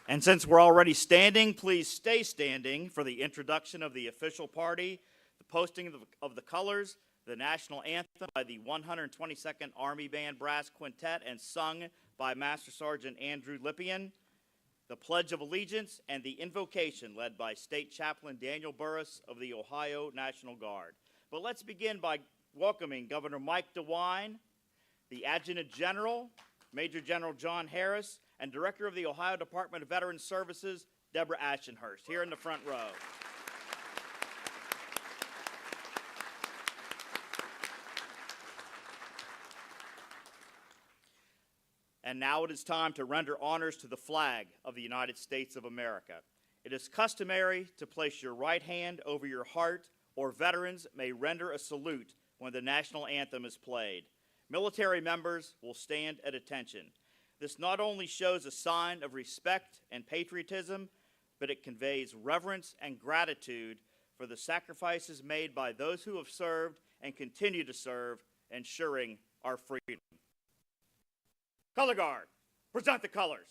And since we're already standing, please stay standing for the introduction of the official party, the posting of the colors, the national anthem by the 122nd Army Band Brass Quintet and sung by Master Sergeant Andrew Lippian, the Pledge of Allegiance, and the invocation led by State Chaplain Daniel Burris of the Ohio National Guard. But let's begin by welcoming Governor Mike DeWine, the Adjutant General, Major General John Harris, and Director of the Ohio Department of Veterans Services, Deborah Ashenhurst, here in the front row. And now it is time to render honors to the flag of the United States of America. It is customary to place your right hand over your heart, or veterans may render a salute when the national anthem is played. Military members will stand at attention. This not only shows a sign of respect and patriotism, but it conveys reverence and gratitude for the sacrifices made by those who have served and continue to serve, ensuring our freedom. Color Guard, present the colors.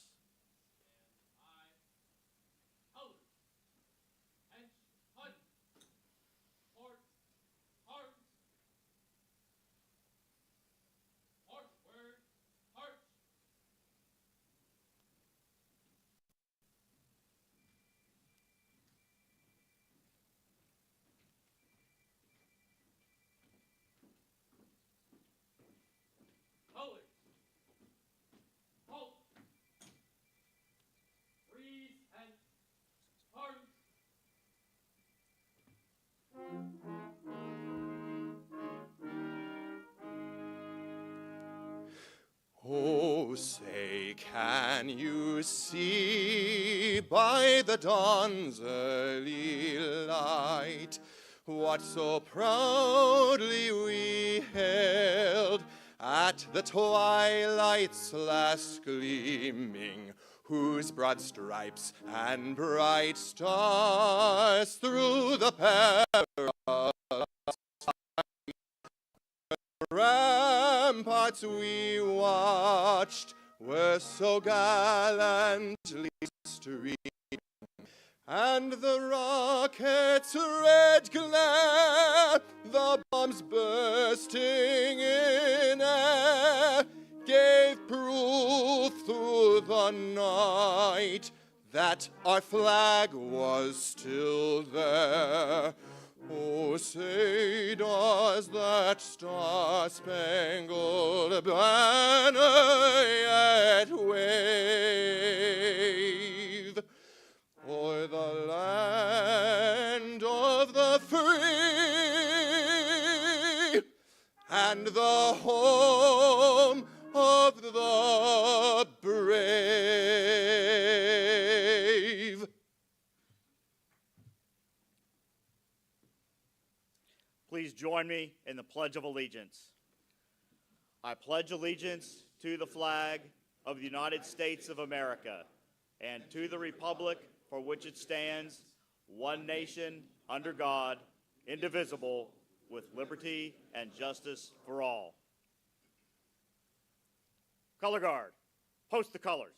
Oh, say, can you see by the dawn's early light what so proudly we hailed at the twilight's last gleaming, whose broad stripes and bright stars through the perilous ramparts we watched were so gallantly streamed, and the rocket's red glare, the bombs bursting in air, gave proof through the night that our flag was still there. Oh, say, does that star-spangled banner yet wave o'er the land of the free and the home of the brave? Please join me in the Pledge of Allegiance. I pledge allegiance to the flag of the United States of America and to the republic for which it stands, one nation, under God, indivisible, with liberty and justice for all. Color Guard, post the colors.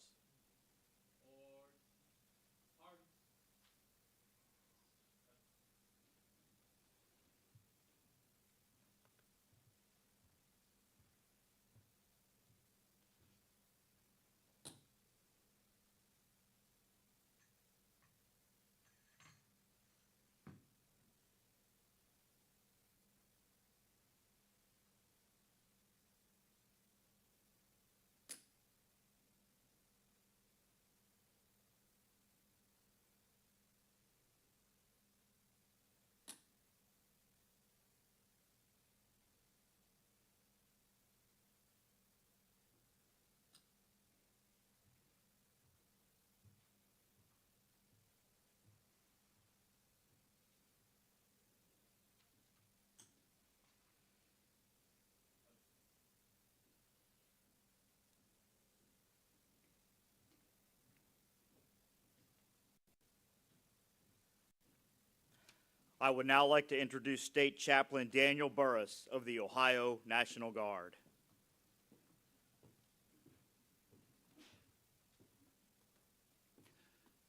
I would now like to introduce State Chaplain Daniel Burris of the Ohio National Guard.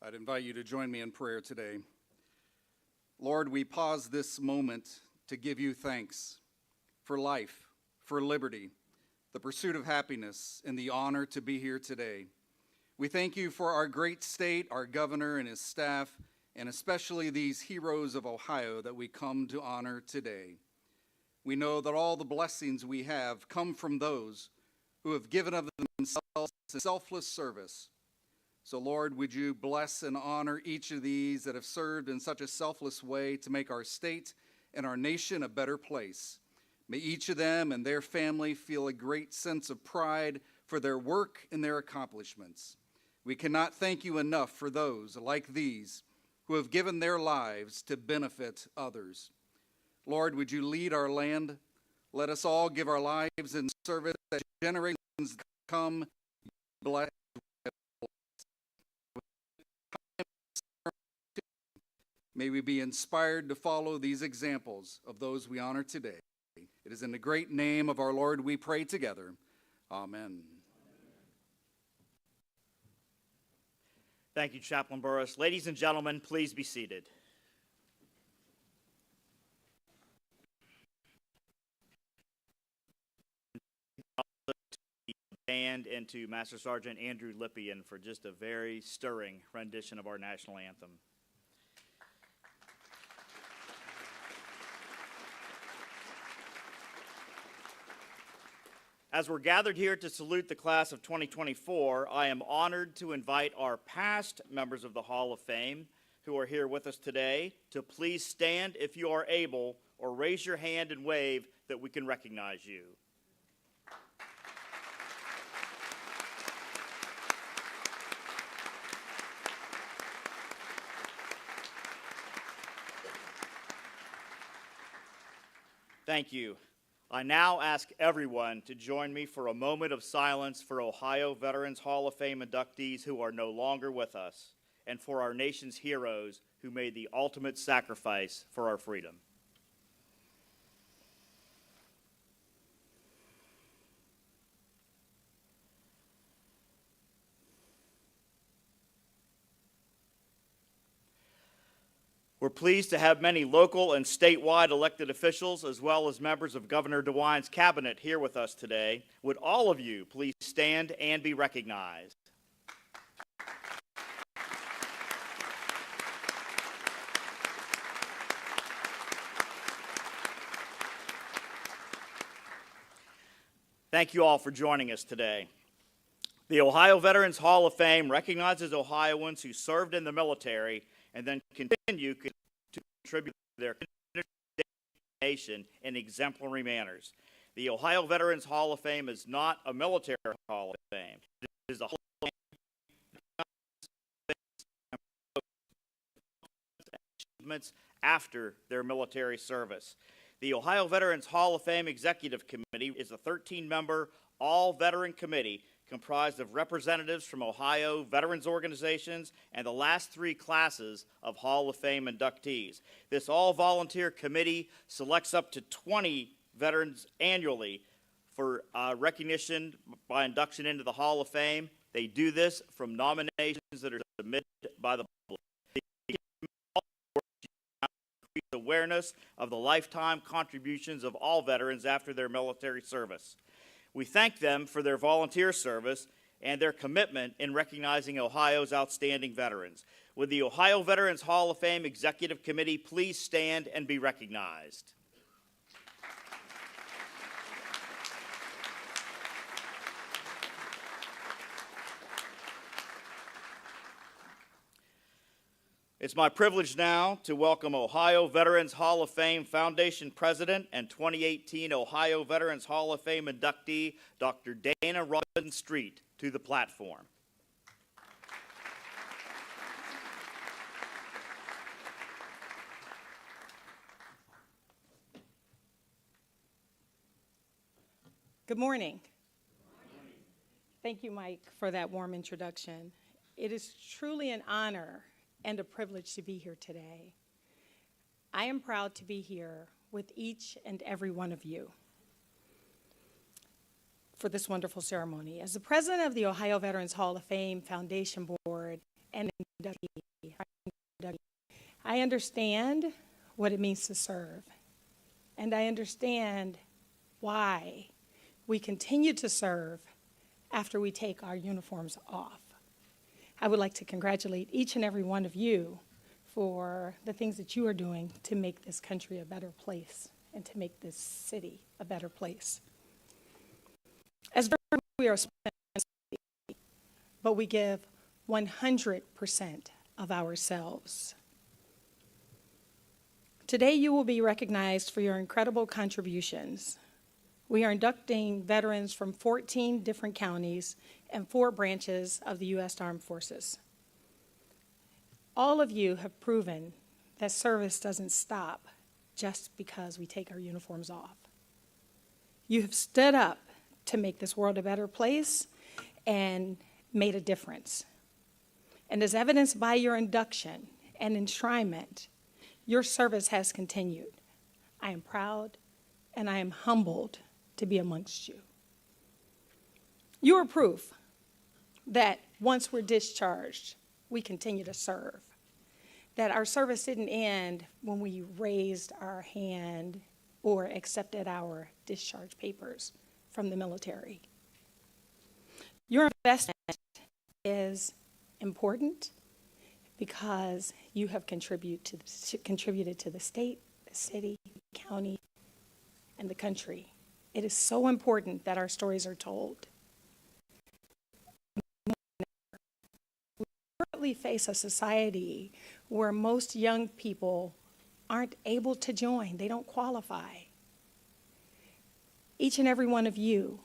I'd invite you to join me in prayer today. Lord, we pause this moment to give you thanks for life, for liberty, the pursuit of happiness, and the honor to be here today. We thank you for our great state, our governor and his staff, and especially these heroes of Ohio that we come to honor today. We know that all the blessings we have come from those who have given of themselves in selfless service. So, Lord, would you bless and honor each of these that have served in such a selfless way to make our state and our nation a better place. May each of them and their family feel a great sense of pride for their work and their accomplishments. We cannot thank you enough for those like these who have given their lives to benefit others. Lord, would you lead our land? Let us all give our lives in service that generations come blessed. May we be inspired to follow these examples of those we honor today. It is in the great name of our Lord we pray together. Amen. Thank you, Chaplain Burris. Ladies and gentlemen, please be seated. Band and to Master Sergeant Andrew Lippian for just a very stirring rendition of our national anthem. As we're gathered here to salute the class of 2024, I am honored to invite our past members of the Hall of Fame who are here with us today to please stand if you are able, or raise your hand and wave that we can recognize you. Thank you. I now ask everyone to join me for a moment of silence for Ohio Veterans Hall of Fame inductees who are no longer with us, and for our nation's heroes who made the ultimate sacrifice for our freedom. We're pleased to have many local and statewide elected officials, as well as members of Governor DeWine's cabinet, here with us today. Would all of you please stand and be recognized? Thank you all for joining us today. The Ohio Veterans Hall of Fame recognizes Ohioans who served in the military and then continue to contribute to their nation in exemplary manners. The Ohio Veterans Hall of Fame is not a military hall of fame. It is a hall of fame achievements after their military service. The Ohio Veterans Hall of Fame Executive Committee is a 13-member all-veteran committee comprised of representatives from Ohio veterans organizations and the last three classes of Hall of Fame inductees. This all-volunteer committee selects up to 20 veterans annually for recognition by induction into the Hall of Fame. They do this from nominations that are submitted by the public. Awareness of the lifetime contributions of all veterans after their military service. We thank them for their volunteer service and their commitment in recognizing Ohio's outstanding veterans. Would the Ohio Veterans Hall of Fame Executive Committee please stand and be recognized? It's my privilege now to welcome Ohio Veterans Hall of Fame Foundation President and 2018 Ohio Veterans Hall of Fame inductee, Dr. Dana Robinson Street, to the platform. Good morning. Thank you, Mike, for that warm introduction. It is truly an honor and a privilege to be here today. I am proud to be here with each and every one of you for this wonderful ceremony. As the president of the Ohio Veterans Hall of Fame Foundation Board and inductee. I understand what it means to serve, and I understand why we continue to serve after we take our uniforms off. I would like to congratulate each and every one of you for the things that you are doing to make this country a better place and to make this city a better place. As we are but we give 100% of ourselves. Today you will be recognized for your incredible contributions. We are inducting veterans from 14 different counties and 4 branches of the U.S. Armed Forces. All of you have proven that service doesn't stop just because we take our uniforms off. You have stood up to make this world a better place and made a difference. And as evidenced by your induction and enshrinement, your service has continued. I am proud and I am humbled to be amongst you. You are proof that once we're discharged, we continue to serve. That our service didn't end when we raised our hand or accepted our discharge papers from the military. Your investment is important because you have contributed to the state, the city, the county, and the country. It is so important that our stories are told. We currently face a society where most young people aren't able to join. They don't qualify. Each and every one of you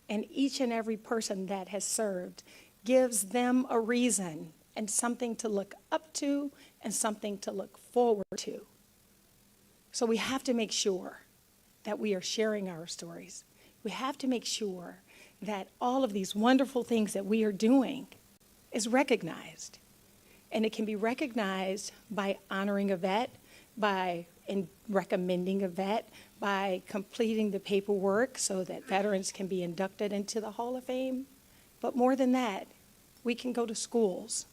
and each and every person that has served gives them a reason and something to look up to and something to look forward to. So we have to make sure that we are sharing our stories. We have to make sure that all of these wonderful things that we are doing is recognized. And it can be recognized by honoring a vet, by recommending a vet, by completing the paperwork so that veterans can be inducted into the Hall of Fame. But more than that, we can go to schools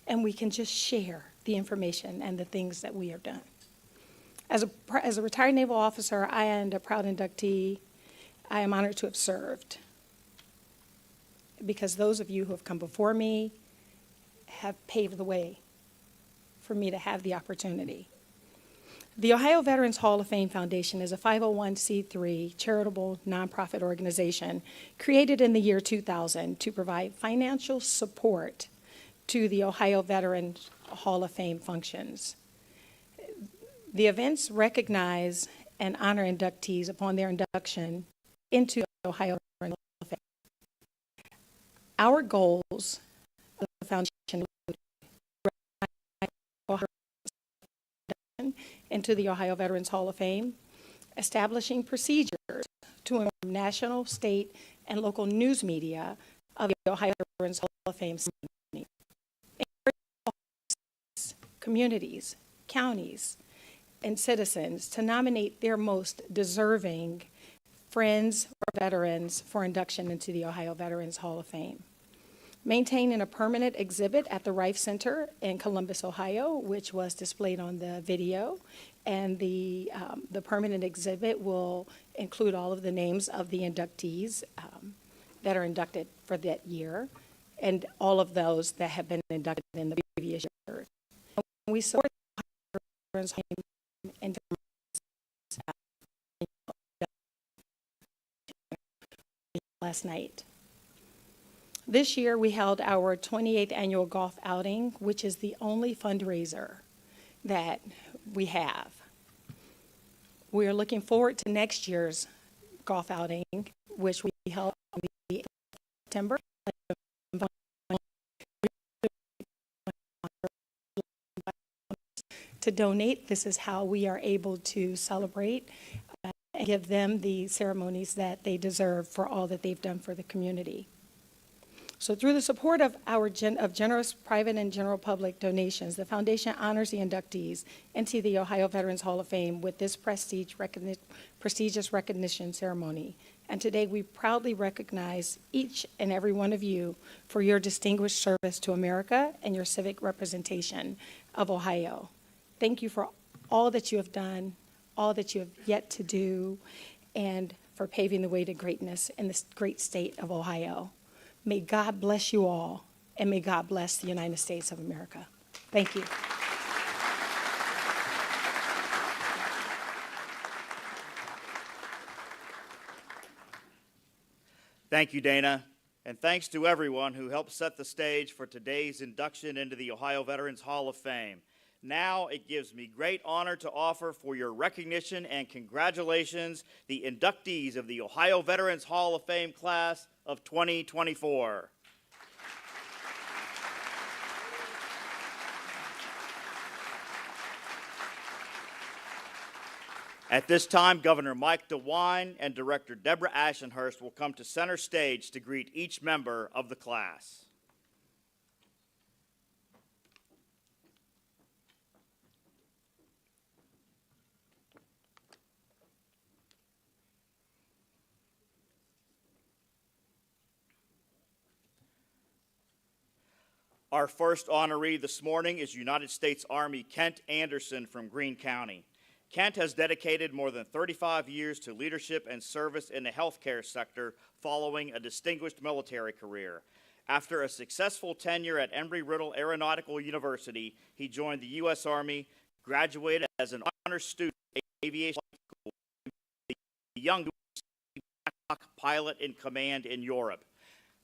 and we can just share the information and the things that we have done. As a retired naval officer and a proud inductee, I am honored to have served because those of you who have come before me have paved the way for me to have the opportunity. The Ohio Veterans Hall of Fame Foundation is a 501c3 charitable nonprofit organization created in the year 2000 to provide financial support to the Ohio Veterans Hall of Fame functions. The events recognize and honor inductees upon their induction into the Ohio Veterans Hall of Fame. Our goals of the foundation into the Ohio Veterans Hall of Fame, establishing procedures to inform national, state, and local news media of the Ohio Veterans Hall of Fame ceremony. Communities, counties, and citizens to nominate their most deserving friends or veterans for induction into the Ohio Veterans Hall of Fame. Maintaining a permanent exhibit at the Rife Center in Columbus, Ohio, which was displayed on the video. And the permanent exhibit will include all of the names of the inductees that are inducted for that year and all of those that have been inducted in the previous years. We support the Veterans Hall and last night. This year, we held our 28th annual golf outing, which is the only fundraiser that we have. We are looking forward to next year's golf outing, which we held on the 8th of September. To donate, this is how we are able to celebrate and give them the ceremonies that they deserve for all that they've done for the community. So through the support of generous private and general public donations, the foundation honors the inductees into the Ohio Veterans Hall of Fame with this prestigious recognition ceremony And today we proudly recognize each and every one of you for your distinguished service to America and your civic representation of Ohio. Thank you for all that you have done, all that you have yet to do, and for paving the way to greatness in this great state of Ohio. May God bless you all, and may God bless the United States of America. Thank you. Thank you, Dana, and thanks to everyone who helped set the stage for today's induction into the Ohio Veterans Hall of Fame. Now it gives me great honor to offer for your recognition and congratulations the inductees of the Ohio Veterans Hall of Fame class of 2024. At this time, Governor Mike DeWine and Director Deborah Ashenhurst will come to center stage to greet each member of the class. Our first honoree this morning is United States Army Kent Anderson from Greene County. Kent has dedicated more than 35 years to leadership and service in the healthcare sector following a distinguished military career. After a successful tenure at Embry-Riddle Aeronautical University, he joined the U.S. Army, graduated as an honor student at aviation school, the young pilot in command in Europe.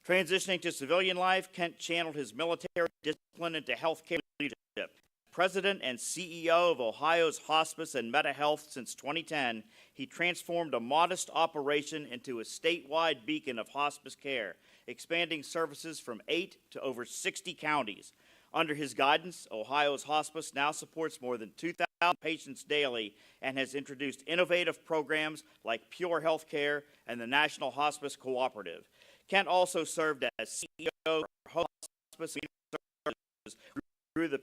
Transitioning to civilian life, Kent channeled his military discipline into healthcare leadership. President and CEO of Ohio's Hospice and MetaHealth since 2010, he transformed a modest operation into a statewide beacon of hospice care, expanding services from 8 to over 60 counties. Under his guidance, Ohio's Hospice now supports more than 2,000 patients daily and has introduced innovative programs like Pure Healthcare and the National Hospice Cooperative. Kent also served as CEO of Hospice Services through the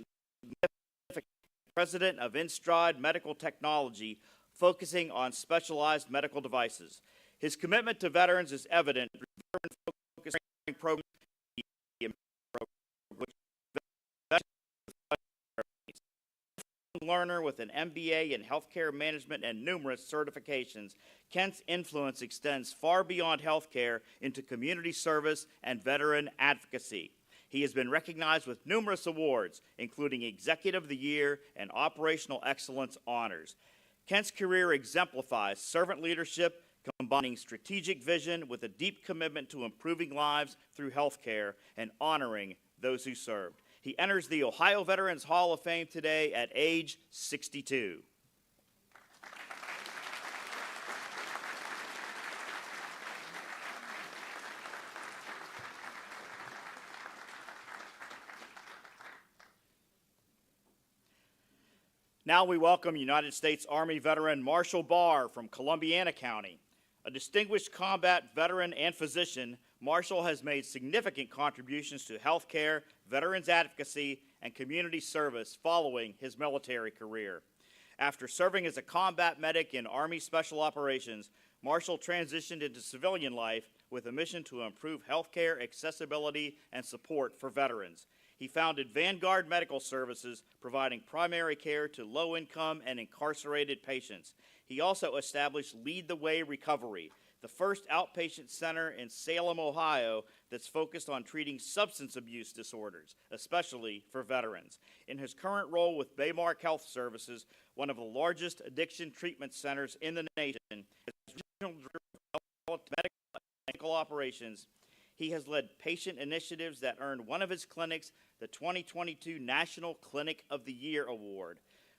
President of InStride Medical Technology, focusing on specialized medical devices. His commitment to veterans is evident through veteran-focused training programs, which learner with an MBA in healthcare management and numerous certifications, Kent's influence extends far beyond healthcare into community service and veteran advocacy. He has been recognized with numerous awards, including Executive of the Year and Operational Excellence honors. Kent's career exemplifies servant leadership, combining strategic vision with a deep commitment to improving lives through healthcare and honoring those who served. He enters the Ohio Veterans Hall of Fame today at age 62. Now we welcome United States Army veteran Marshall Barr from Columbiana County. A distinguished combat veteran and physician, Marshall has made significant contributions to healthcare, veterans advocacy, and community service following his military career. After serving as a combat medic in Army Special Operations, Marshall transitioned into civilian life with a mission to improve healthcare accessibility and support for veterans. He founded Vanguard Medical Services, providing primary care to low-income and incarcerated patients. He also established Lead the Way Recovery, the first outpatient center in Salem, Ohio, that's focused on treating substance abuse disorders, especially for veterans. In his current role with Baymark Health Services, one of the largest addiction treatment centers in the nation, as regional director of medical operations, he has led patient initiatives that earned one of his clinics the 2022 National Clinic of the Year Award.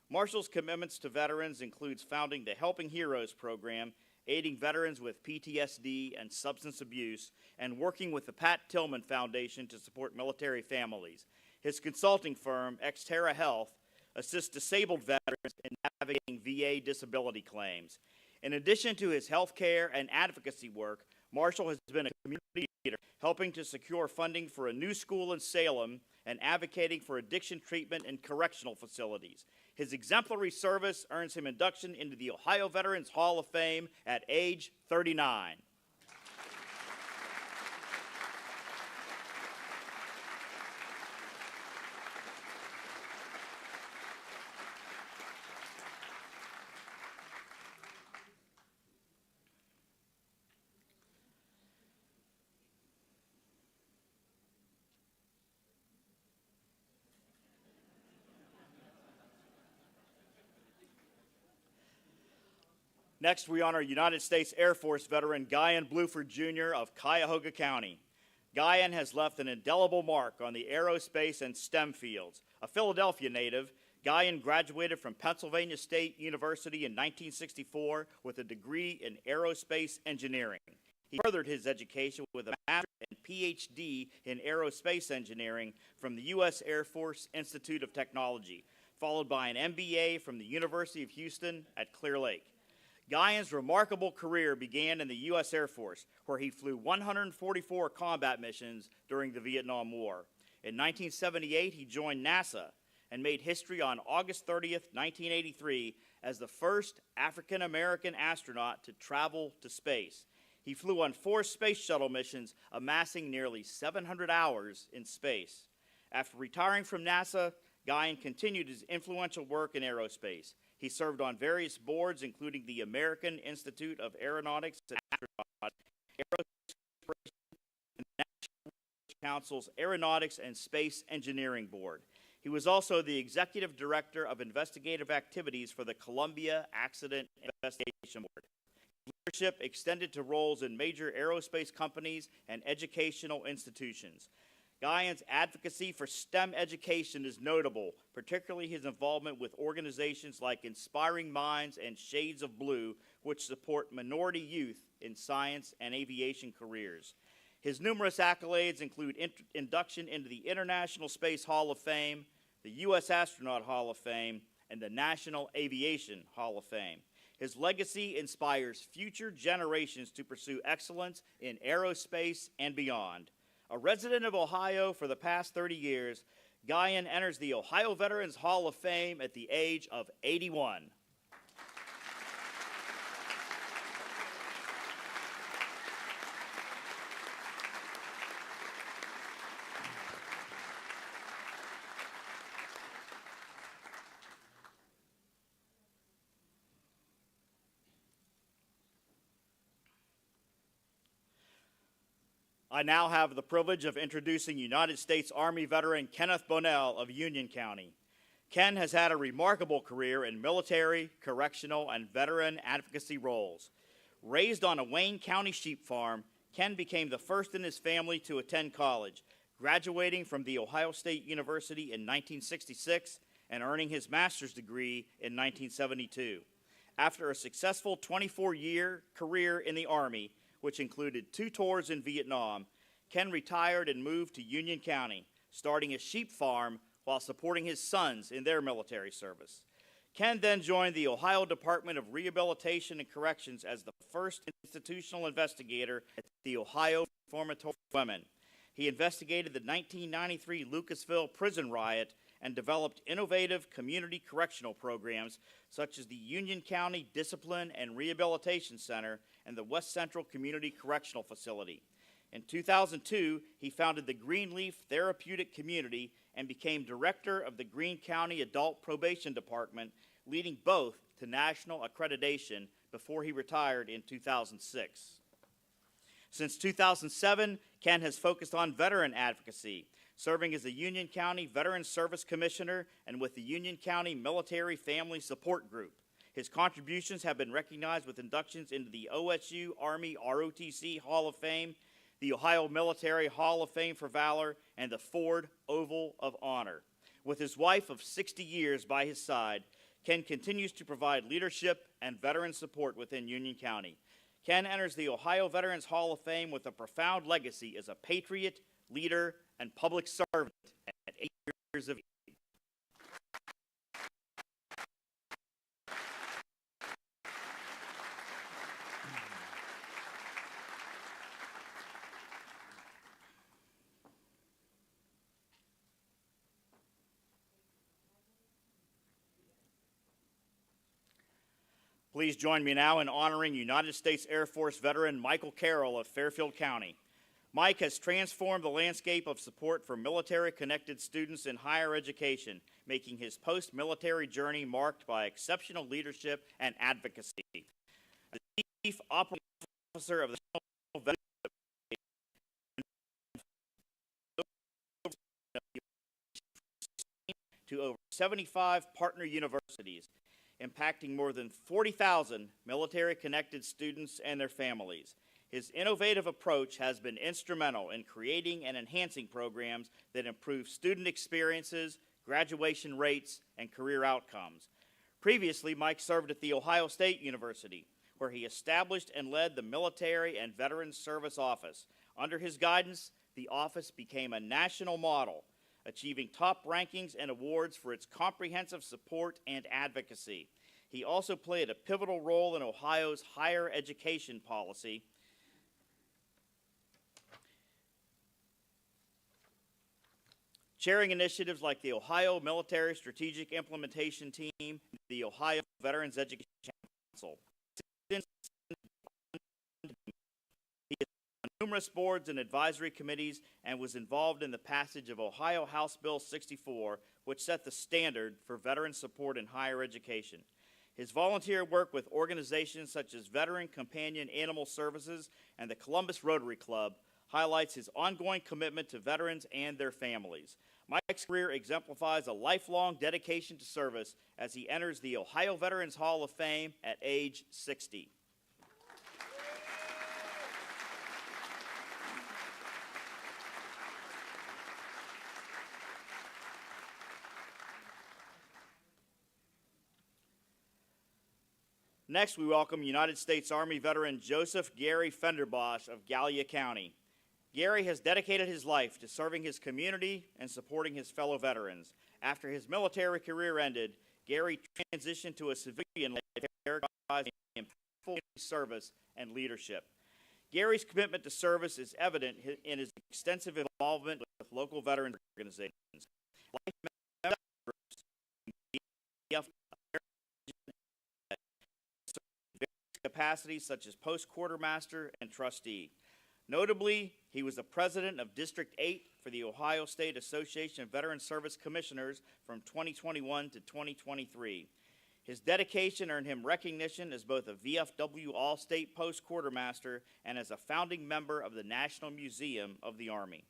Marshall's commitments to veterans includes founding the Helping Heroes program, aiding veterans with PTSD and substance abuse, and working with the Pat Tillman Foundation to support military families. His consulting firm, Xterra Health, assists disabled veterans in navigating VA disability claims. In addition to his health care and advocacy work, Marshall has been a community leader, helping to secure funding for a new school in Salem and advocating for addiction treatment in correctional facilities. His exemplary service earns him induction into the Ohio Veterans Hall of Fame at age 39. Next, we honor United States Air Force veteran Guyan Bluford Jr. of Cuyahoga County. Guyan has left an indelible mark on the aerospace and STEM fields. A Philadelphia native, Guyan graduated from Pennsylvania State University in 1964 with a degree in aerospace engineering. He furthered his education with a master's and PhD in aerospace engineering from the U.S. Air Force Institute of Technology, followed by an MBA from the University of Houston at Clear Lake. Guyan's remarkable career began in the U.S. Air Force, where he flew 144 combat missions during the Vietnam War. In 1978, he joined NASA and made history on August 30th, 1983, as the first African-American astronaut to travel to space. He flew on 4 space shuttle missions, amassing nearly 700 hours in space. After retiring from NASA, Guyan continued his influential work in aerospace. He served on various boards, including the American Institute of Aeronautics and Astronautics, Aerospace Corporation, and the National Council's Aeronautics and Space Engineering Board. He was also the Executive Director of Investigative Activities for the Columbia Accident Investigation Board. His leadership extended to roles in major aerospace companies and educational institutions. Guyan's advocacy for STEM education is notable, particularly his involvement with organizations like Inspiring Minds and Shades of Blue, which support minority youth in science and aviation careers. His numerous accolades include induction into the International Space Hall of Fame, the U.S. Astronaut Hall of Fame, and the National Aviation Hall of Fame. His legacy inspires future generations to pursue excellence in aerospace and beyond. A resident of Ohio for the past 30 years, Guyan enters the Ohio Veterans Hall of Fame at the age of 81. I now have the privilege of introducing United States Army veteran Kenneth Bonnell of Union County. Ken has had a remarkable career in military, correctional, and veteran advocacy roles. Raised on a Wayne County sheep farm, Ken became the first in his family to attend college, graduating from The Ohio State University in 1966 and earning his master's degree in 1972. After a successful 24-year career in the Army, which included 2 tours in Vietnam, Ken retired and moved to Union County, starting a sheep farm while supporting his sons in their military service. Ken then joined the Ohio Department of Rehabilitation and Corrections as the first institutional investigator at the Ohio Reformatory Women. He investigated the 1993 Lucasville prison riot and developed innovative community correctional programs such as the Union County Discipline and Rehabilitation Center and the West Central Community Correctional Facility. In 2002, he founded the Greenleaf Therapeutic Community and became director of the Greene County Adult Probation Department, leading both to national accreditation before he retired in 2006. Since 2007, Ken has focused on veteran advocacy, serving as a Union County Veteran Service Commissioner and with the Union County Military Family Support Group. His contributions have been recognized with inductions into the OSU Army ROTC Hall of Fame, the Ohio Military Hall of Fame for Valor, and the Ford Oval of Honor. With his wife of 60 years by his side, Ken continues to provide leadership and veteran support within Union County. Ken enters the Ohio Veterans Hall of Fame with a profound legacy as a patriot, leader, and public servant at 8 years of age. Please join me now in honoring United States Air Force veteran Michael Carroll of Fairfield County. Mike has transformed the landscape of support for military-connected students in higher education, making his post-military journey marked by exceptional leadership and advocacy. The Chief Operating Officer of the National Veterans to over 75 partner universities. impacting more than 40,000 military-connected students and their families. His innovative approach has been instrumental in creating and enhancing programs that improve student experiences, graduation rates, and career outcomes. Previously, Mike served at The Ohio State University, where he established and led the Military and Veterans Service Office. Under his guidance, the office became a national model, achieving top rankings and awards for its comprehensive support and advocacy. He also played a pivotal role in Ohio's higher education policy, chairing initiatives like the Ohio Military Strategic Implementation Team, the Ohio Veterans Education Council. He is on numerous boards and advisory committees and was involved in the passage of Ohio House Bill 64, which set the standard for veteran support in higher education. His volunteer work with organizations such as Veteran Companion Animal Services and the Columbus Rotary Club highlights his ongoing commitment to veterans and their families. Mike's career exemplifies a lifelong dedication to service as he enters the Ohio Veterans Hall of Fame at age 60. Next, we welcome United States Army veteran Joseph Gary Fenderbosch of Gallia County. Gary has dedicated his life to serving his community and supporting his fellow veterans. After his military career ended, Gary transitioned to a civilian life characterized by impactful service and leadership. Gary's commitment to service is evident in his extensive involvement with local veterans organizations. Capacities such as post-quartermaster and trustee. Notably, he was the president of District 8 for the Ohio State Association of Veteran Service Commissioners from 2021 to 2023. His dedication earned him recognition as both a VFW All-State Post-Quartermaster and as a founding member of the National Museum of the Army.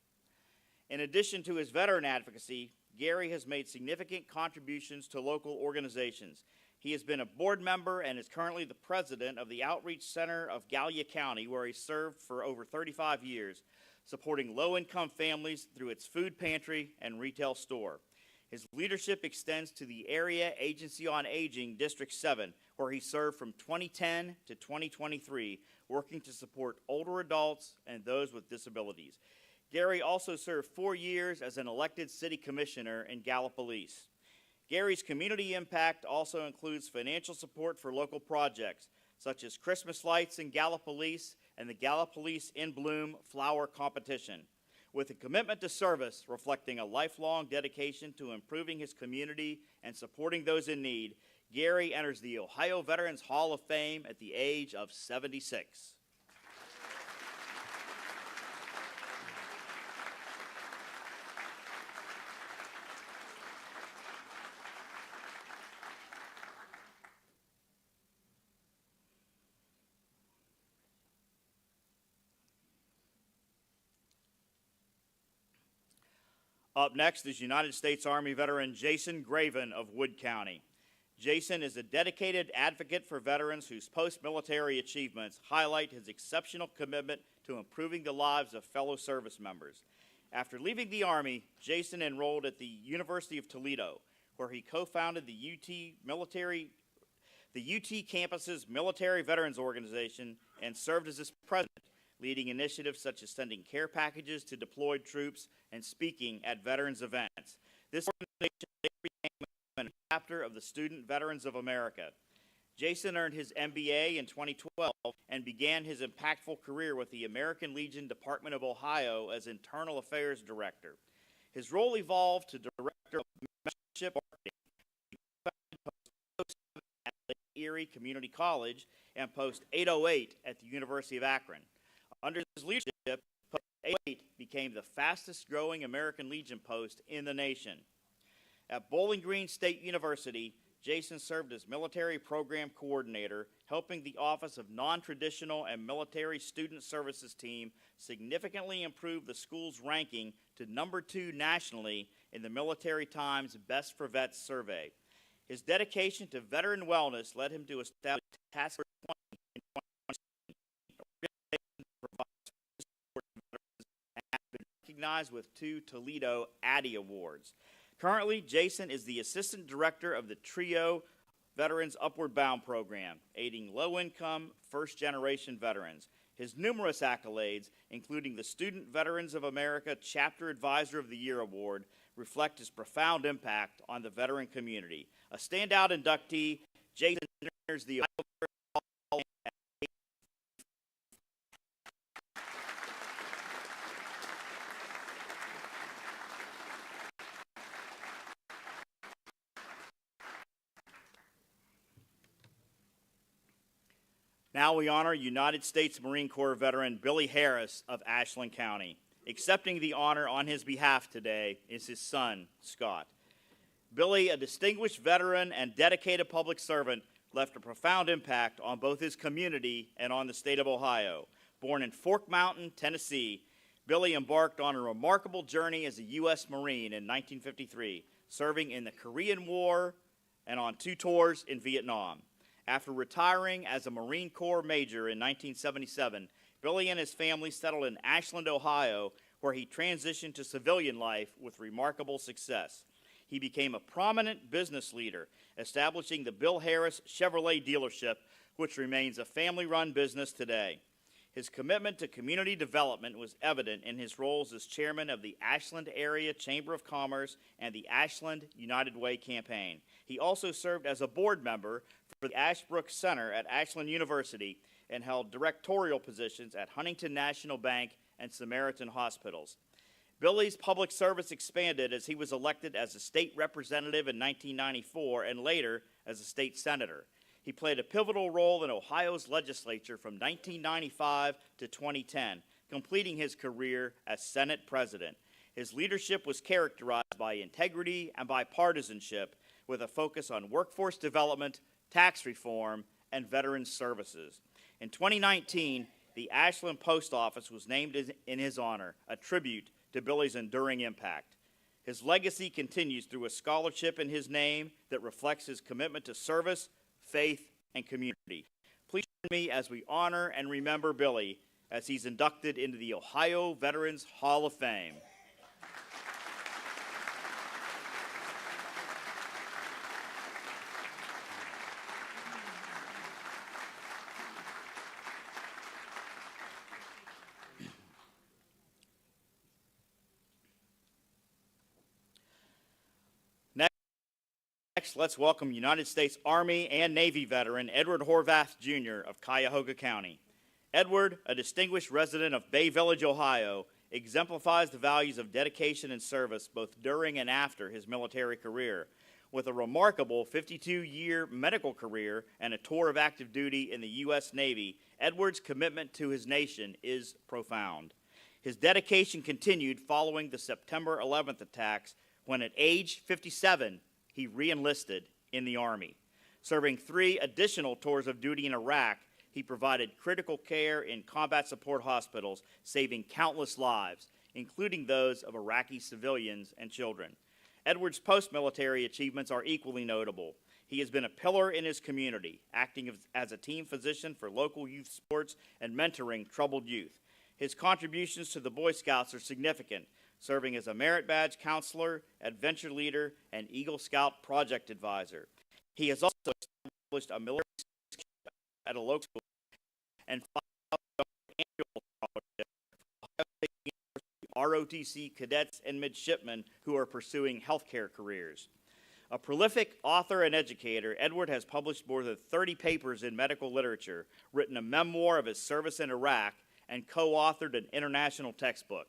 In addition to his veteran advocacy, Gary has made significant contributions to local organizations. He has been a board member and is currently the president of the Outreach Center of Gallia County, where he served for over 35 years, supporting low-income families through its food pantry and retail store. His leadership extends to the Area Agency on Aging, District 7, where he served from 2010 to 2023, working to support older adults and those with disabilities. Gary also served 4 years as an elected city commissioner in Gallipolis. Gary's community impact also includes financial support for local projects, such as Christmas lights in Gallipolis and the Gallipolis in Bloom flower competition, with a commitment to service reflecting a lifelong dedication to improving his community and supporting those in need. Gary enters the Ohio Veterans Hall of Fame at the age of 76. Up next is United States Army veteran Jason Graven of Wood County. Jason is a dedicated advocate for veterans whose post-military achievements highlight his exceptional commitment to improving the lives of fellow service members. After leaving the Army, Jason enrolled at the University of Toledo, where he co-founded the UT campus's Military Veterans Organization and served as its president, leading initiatives such as sending care packages to deployed troops and speaking at veterans events. This organization later became a chapter of the Student Veterans of America. Jason earned his MBA in 2012 and began his impactful career with the American Legion Department of Ohio as Internal Affairs Director. His role evolved to Director of Membership Marketing at Lake Erie Community College and Post 808 at the University of Akron. Under his leadership, Post 808 became the fastest growing American Legion post in the nation. At Bowling Green State University, Jason served as military program coordinator, helping the Office of Non-Traditional and Military Student Services team significantly improve the school's ranking to #2 nationally in the Military Times Best for Vets survey. His dedication to veteran wellness led him to establish Task Force 20 in 2016, a organization that provides support to veterans and has been recognized with 2 Toledo Addy Awards. Currently, Jason is the Assistant Director of the TRIO Veterans Upward Bound program, aiding low-income, first-generation veterans. His numerous accolades, including the Student Veterans of America Chapter Advisor of the Year Award, reflect his profound impact on the veteran community. A standout inductee, Jason enters the Ohio Veterans Hall at Now we honor United States Marine Corps veteran Billy Harris of Ashland County. Accepting the honor on his behalf today is his son, Scott. Billy, a distinguished veteran and dedicated public servant, left a profound impact on both his community and on the state of Ohio. Born in Fork Mountain, Tennessee, Billy embarked on a remarkable journey as a U.S. Marine in 1953, serving in the Korean War and on 2 tours in Vietnam. After retiring as a Marine Corps major in 1977, Billy and his family settled in Ashland, Ohio, where he transitioned to civilian life with remarkable success. He became a prominent business leader, establishing the Bill Harris Chevrolet dealership, which remains a family-run business today. His commitment to community development was evident in his roles as chairman of the Ashland Area Chamber of Commerce and the Ashland United Way campaign. He also served as a board member for the Ashbrook Center at Ashland University and held directorial positions at Huntington National Bank and Samaritan Hospitals. Billy's public service expanded as he was elected as a state representative in 1994 and later as a state senator. He played a pivotal role in Ohio's legislature from 1995 to 2010, completing his career as Senate president. His leadership was characterized by integrity and bipartisanship, with a focus on workforce development, tax reform, and veterans services. In 2019, the Ashland Post Office was named in his honor, a tribute to Billy's enduring impact. His legacy continues through a scholarship in his name that reflects his commitment to service, faith, and community. Please join me as we honor and remember Billy as he's inducted into the Ohio Veterans Hall of Fame. Next, let's welcome United States Army and Navy veteran Edward Horvath, Jr. of Cuyahoga County. Edward, a distinguished resident of Bay Village, Ohio, exemplifies the values of dedication and service both during and after his military career. With a remarkable 52-year medical career and a tour of active duty in the U.S. Navy, Edward's commitment to his nation is profound. His dedication continued following the September 11th attacks when at age 57, he re-enlisted in the Army. Serving 3 additional tours of duty in Iraq, he provided critical care in combat support hospitals, saving countless lives, including those of Iraqi civilians and children. Edward's post-military achievements are equally notable. He has been a pillar in his community, acting as a team physician for local youth sports and mentoring troubled youth. His contributions to the Boy Scouts are significant, serving as a merit badge counselor, adventure leader, and Eagle Scout project advisor. He has also established a military scholarship at a local school and filed an annual scholarship for Ohio State University ROTC cadets and midshipmen who are pursuing healthcare careers. A prolific author and educator, Edward has published more than 30 papers in medical literature, written a memoir of his service in Iraq, and co-authored an international textbook.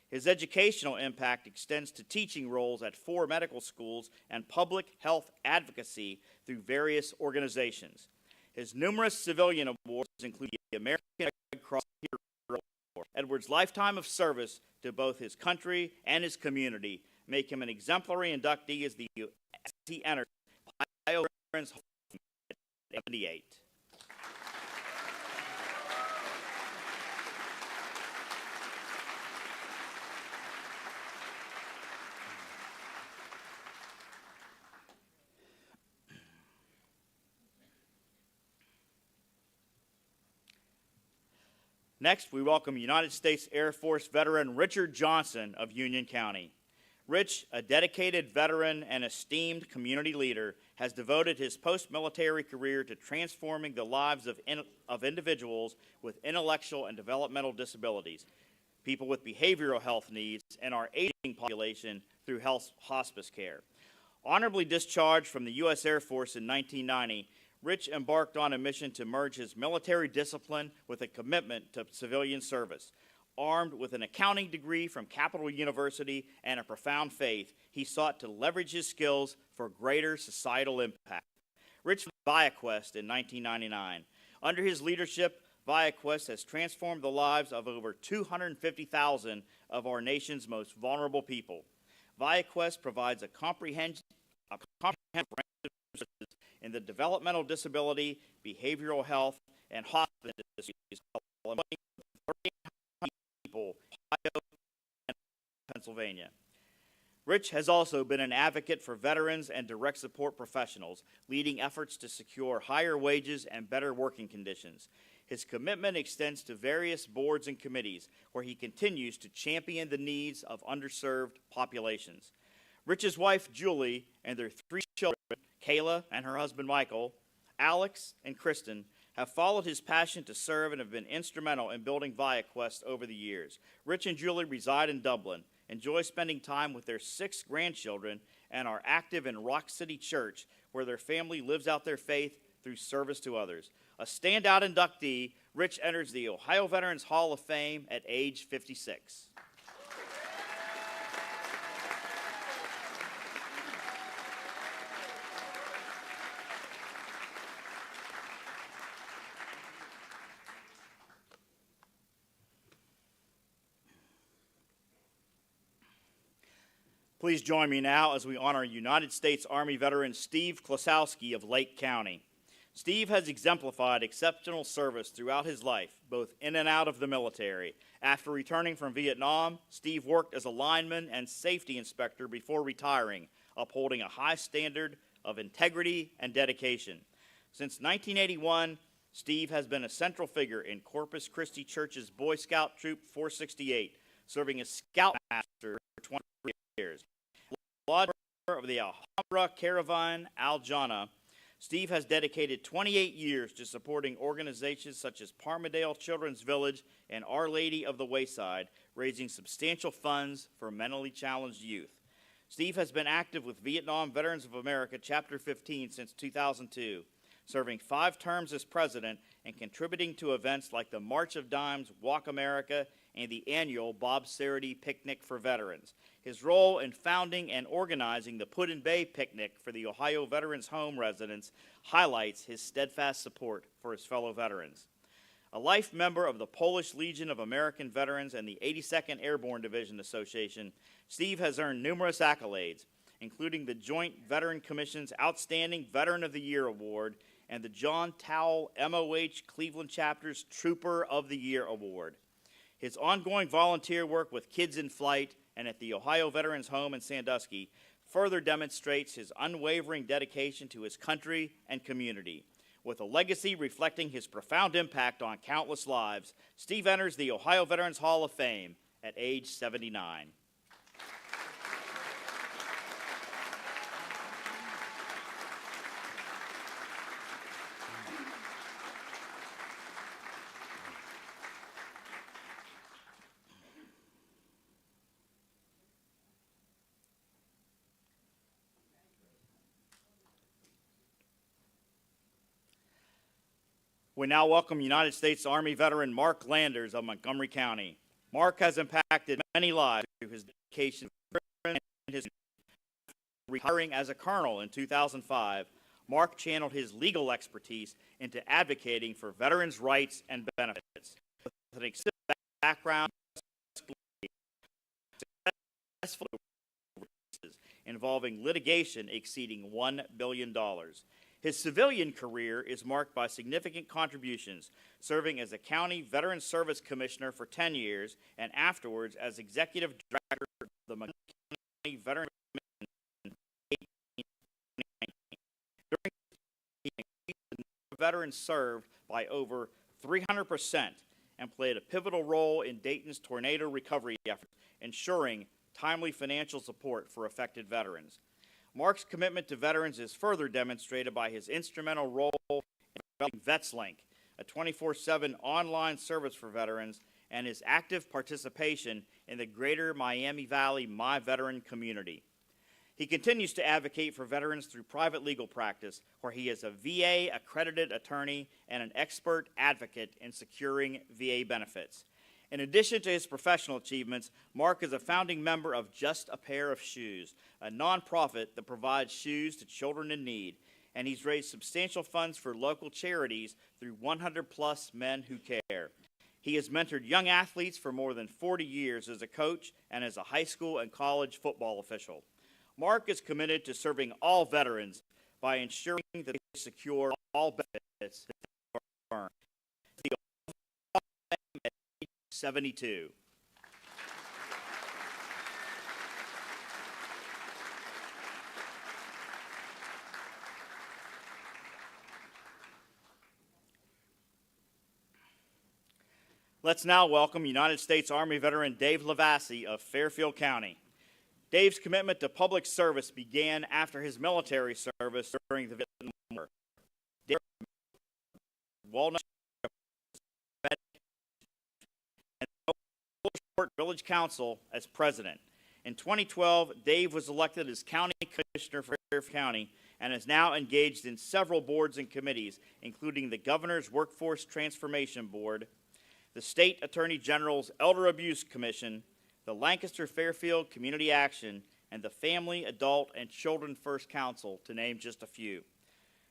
His educational impact extends to teaching roles at 4 medical schools and public health advocacy through various organizations. His numerous civilian awards include the American Red Cross Hero Award. Edward's lifetime of service to both his country and his community make him an exemplary inductee as he enters Ohio Veterans Hall of Fame at 78. Next, we welcome United States Air Force veteran Richard Johnson of Union County. Rich, a dedicated veteran and esteemed community leader, has devoted his post-military career to transforming the lives of individuals with intellectual and developmental disabilities, people with behavioral health needs, and our aging population through health hospice care. Honorably discharged from the U.S. Air Force in 1990, Rich embarked on a mission to merge his military discipline with a commitment to civilian service. Armed with an accounting degree from Capital University and a profound faith, he sought to leverage his skills for greater societal impact. Rich founded ViaQuest in 1999. Under his leadership, ViaQuest has transformed the lives of over 250,000 of our nation's most vulnerable people. ViaQuest provides a comprehensive range of services in the developmental disability, behavioral health, and hospice industries, people, Ohio and Pennsylvania. Rich has also been an advocate for veterans and direct support professionals, leading efforts to secure higher wages and better working conditions. His commitment extends to various boards and committees where he continues to champion the needs of underserved populations. Rich's wife, Julie, and their 3 children, Kayla and her husband, Michael, Alex, and Kristen, have followed his passion to serve and have been instrumental in building ViaQuest over the years. Rich and Julie reside in Dublin, enjoy spending time with their 6 grandchildren, and are active in Rock City Church, where their family lives out their faith through service to others. A standout inductee, Rich enters the Ohio Veterans Hall of Fame at age 56. Please join me now as we honor United States Army veteran Steve Klosowski of Lake County. Steve has exemplified exceptional service throughout his life, both in and out of the military. After returning from Vietnam, Steve worked as a lineman and safety inspector before retiring, upholding a high standard of integrity and dedication. Since 1981, Steve has been a central figure in Corpus Christi Church's Boy Scout Troop 468, serving as Scoutmaster for 23 years. Lodger of the Alhambra Caravan Al Jannah, Steve has dedicated 28 years to supporting organizations such as Parmadale Children's Village and Our Lady of the Wayside, raising substantial funds for mentally challenged youth. Steve has been active with Vietnam Veterans of America Chapter 15 since 2002, serving 5 terms as president and contributing to events like the March of Dimes, Walk America, and the annual Bob Sarity Picnic for Veterans. His role in founding and organizing the Put in Bay Picnic for the Ohio Veterans Home residents highlights his steadfast support for his fellow veterans. A life member of the Polish Legion of American Veterans and the 82nd Airborne Division Association, Steve has earned numerous accolades, including the Joint Veteran Commission's Outstanding Veteran of the Year Award and the John Towle MOH Cleveland Chapter's Trooper of the Year Award. His ongoing volunteer work with Kids in Flight and at the Ohio Veterans Home in Sandusky further demonstrates his unwavering dedication to his country and community. With a legacy reflecting his profound impact on countless lives, Steve enters the Ohio Veterans Hall of Fame at age 79. We now welcome United States Army veteran Mark Landers of Montgomery County. Mark has impacted many lives through his dedication and his retiring as a colonel in 2005. Mark channeled his legal expertise into advocating for veterans' rights and benefits. With an extensive background involving litigation exceeding $1 billion. His civilian career is marked by significant contributions, serving as a county veteran service commissioner for 10 years and afterwards as executive director of the Montgomery County Veteran Commission. During the veterans served by over 300% and played a pivotal role in Dayton's tornado recovery efforts, ensuring timely financial support for affected veterans. Mark's commitment to veterans is further demonstrated by his instrumental role in developing VetsLink, a 24/7 online service for veterans, and his active participation in the greater Miami Valley My Veteran community. He continues to advocate for veterans through private legal practice, where he is a VA-accredited attorney and an expert advocate in securing VA benefits. In addition to his professional achievements, Mark is a founding member of Just a Pair of Shoes, a nonprofit that provides shoes to children in need, and he's raised substantial funds for local charities through 100+ Men Who Care. He has mentored young athletes for more than 40 years as a coach and as a high school and college football official. Mark is committed to serving all veterans by ensuring that they secure all benefits that they have earned. At age 72. Let's now welcome United States Army veteran Dave Lavassie of Fairfield County. Dave's commitment to public service began after his military service during the Vietnam War. Dave Walnut and Short Village Council as president. In 2012, Dave was elected as county commissioner for Fairfield County and is now engaged in several boards and committees, including the Governor's Workforce Transformation Board, the State Attorney General's Elder Abuse Commission, the Lancaster-Fairfield Community Action, and the Family, Adult, and Children First Council, to name just a few.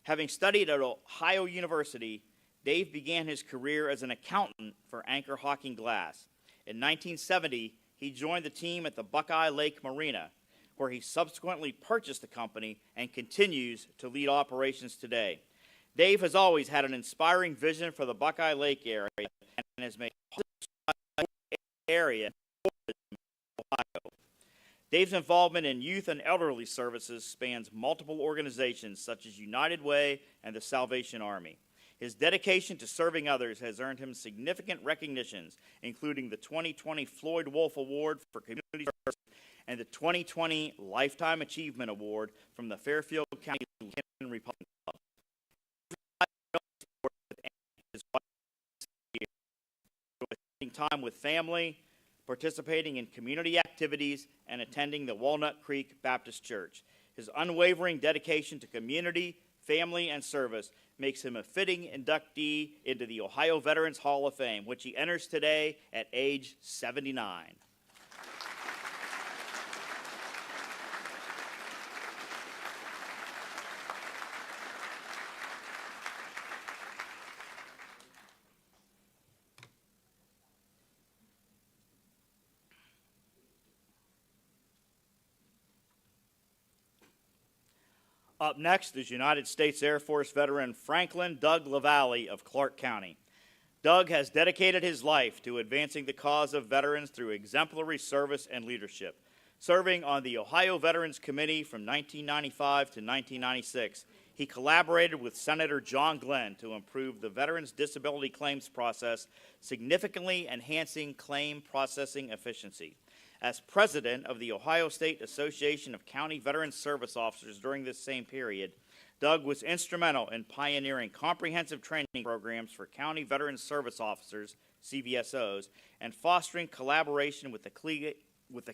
Having studied at Ohio University, Dave began his career as an accountant for Anchor Hocking Glass. In 1970, he joined the team at the Buckeye Lake Marina, where he subsequently purchased the company and continues to lead operations today. Dave has always had an inspiring vision for the Buckeye Lake area and has made the area Ohio. Dave's involvement in youth and elderly services spans multiple organizations such as United Way and the Salvation Army. His dedication to serving others has earned him significant recognitions, including the 2020 Floyd Wolf Award for Community Service and the 2020 Lifetime Achievement Award from the Fairfield County Republican Club. Spending time with family, participating in community activities, and attending the Walnut Creek Baptist Church. His unwavering dedication to community, family, and service makes him a fitting inductee into the Ohio Veterans Hall of Fame, which he enters today at age 79. Up next is United States Air Force veteran Franklin Doug LaValle of Clark County. Doug has dedicated his life to advancing the cause of veterans through exemplary service and leadership. Serving on the Ohio Veterans Committee from 1995 to 1996, he collaborated with Senator John Glenn to improve the Veterans Disability Claims process, significantly enhancing claim processing efficiency. As president of the Ohio State Association of County Veterans Service Officers during this same period, Doug was instrumental in pioneering comprehensive training programs for county veterans service officers, CVSOs, and fostering collaboration with the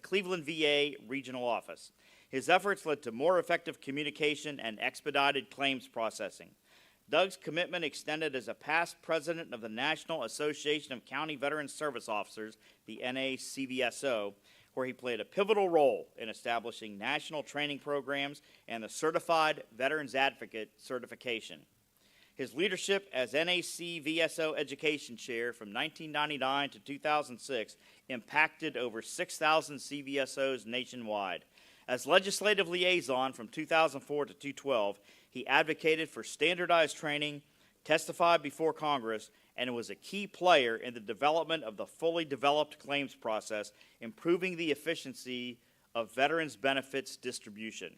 Cleveland VA Regional Office. His efforts led to more effective communication and expedited claims processing. Doug's commitment extended as a past president of the National Association of County Veterans Service Officers, the NACVSO, where he played a pivotal role in establishing national training programs and the Certified Veterans Advocate certification. His leadership as NACVSO Education Chair from 1999 to 2006 impacted over 6,000 CVSOs nationwide. As legislative liaison from 2004 to 2012, he advocated for standardized training, testified before Congress, and was a key player in the development of the fully developed claims process, improving the efficiency of veterans benefits distribution.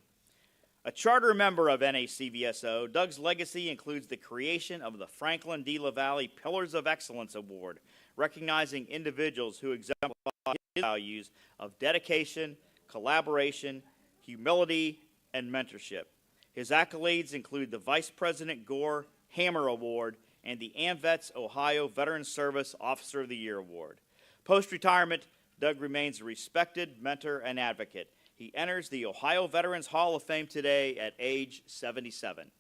A charter member of NACVSO, Doug's legacy includes the creation of the Franklin D. LaValle Pillars of Excellence Award, recognizing individuals who exemplify his values of dedication, collaboration, humility, and mentorship. His accolades include the Vice President Gore Hammer Award and the AMVETS Ohio Veteran Service Officer of the Year Award. Post-retirement, Doug remains a respected mentor and advocate. He enters the Ohio Veterans Hall of Fame today at age 77.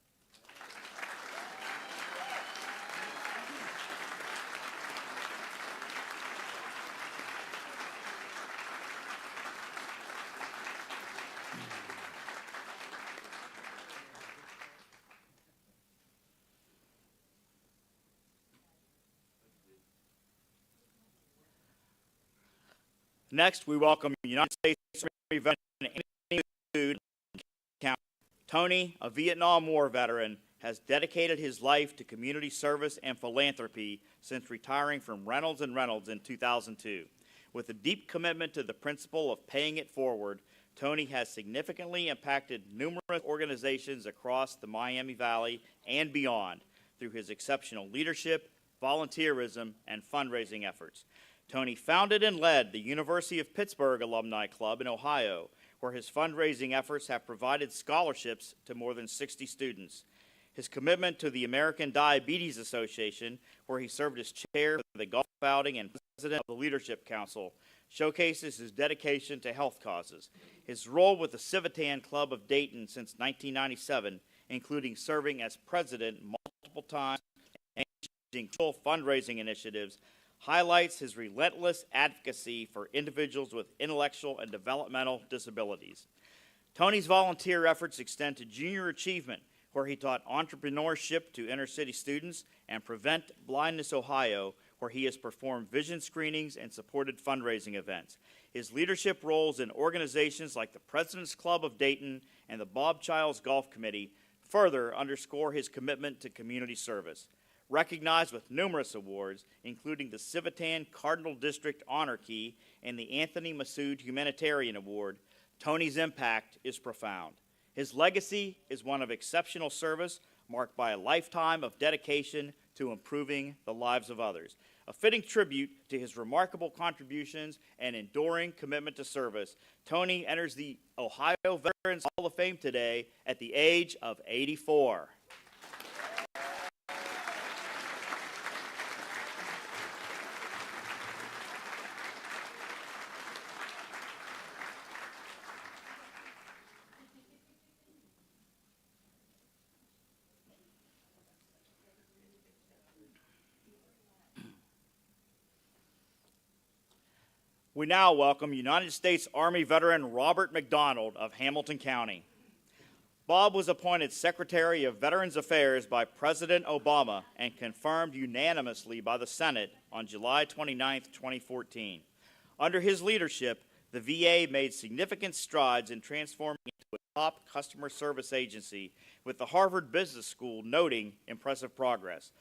Next, we welcome United States Army veteran Tony, a Vietnam War veteran, has dedicated his life to community service and philanthropy since retiring from Reynolds & Reynolds in 2002. With a deep commitment to the principle of paying it forward, Tony has significantly impacted numerous organizations across the Miami Valley and beyond through his exceptional leadership, volunteerism, and fundraising efforts. Tony founded and led the University of Pittsburgh Alumni Club in Ohio, where his fundraising efforts have provided scholarships to more than 60 students. His commitment to the American Diabetes Association, where he served as chair for the golf outing and president of the Leadership Council, showcases his dedication to health causes. His role with the Civitan Club of Dayton since 1997, including serving as president multiple times and managing fundraising initiatives, highlights his relentless advocacy for individuals with intellectual and developmental disabilities. Tony's volunteer efforts extend to junior achievement, where he taught entrepreneurship to inner-city students, and Prevent Blindness Ohio, where he has performed vision screenings and supported fundraising events. His leadership roles in organizations like the President's Club of Dayton and the Bob Childs Golf Committee further underscore his commitment to community service. Recognized with numerous awards, including the Civitan Cardinal District Honor Key and the Anthony Massoud Humanitarian Award, Tony's impact is profound. His legacy is one of exceptional service, marked by a lifetime of dedication to improving the lives of others. A fitting tribute to his remarkable contributions and enduring commitment to service, Tony enters the Ohio Veterans Hall of Fame today at the age of 84. We now welcome United States Army veteran Robert McDonald of Hamilton County. Bob was appointed Secretary of Veterans Affairs by President Obama and confirmed unanimously by the Senate on July 29, 2014. Under his leadership, the VA made significant strides in transforming into a top customer service agency, with the Harvard Business School noting impressive progress.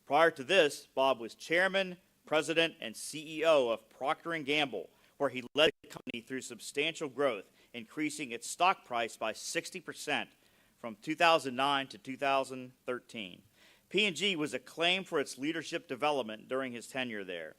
Prior to this, Bob was chairman, president, and CEO of Procter & Gamble, where he led the company through substantial growth, increasing its stock price by 60% from 2009 to 2013. P&G was acclaimed for its leadership development during his tenure there.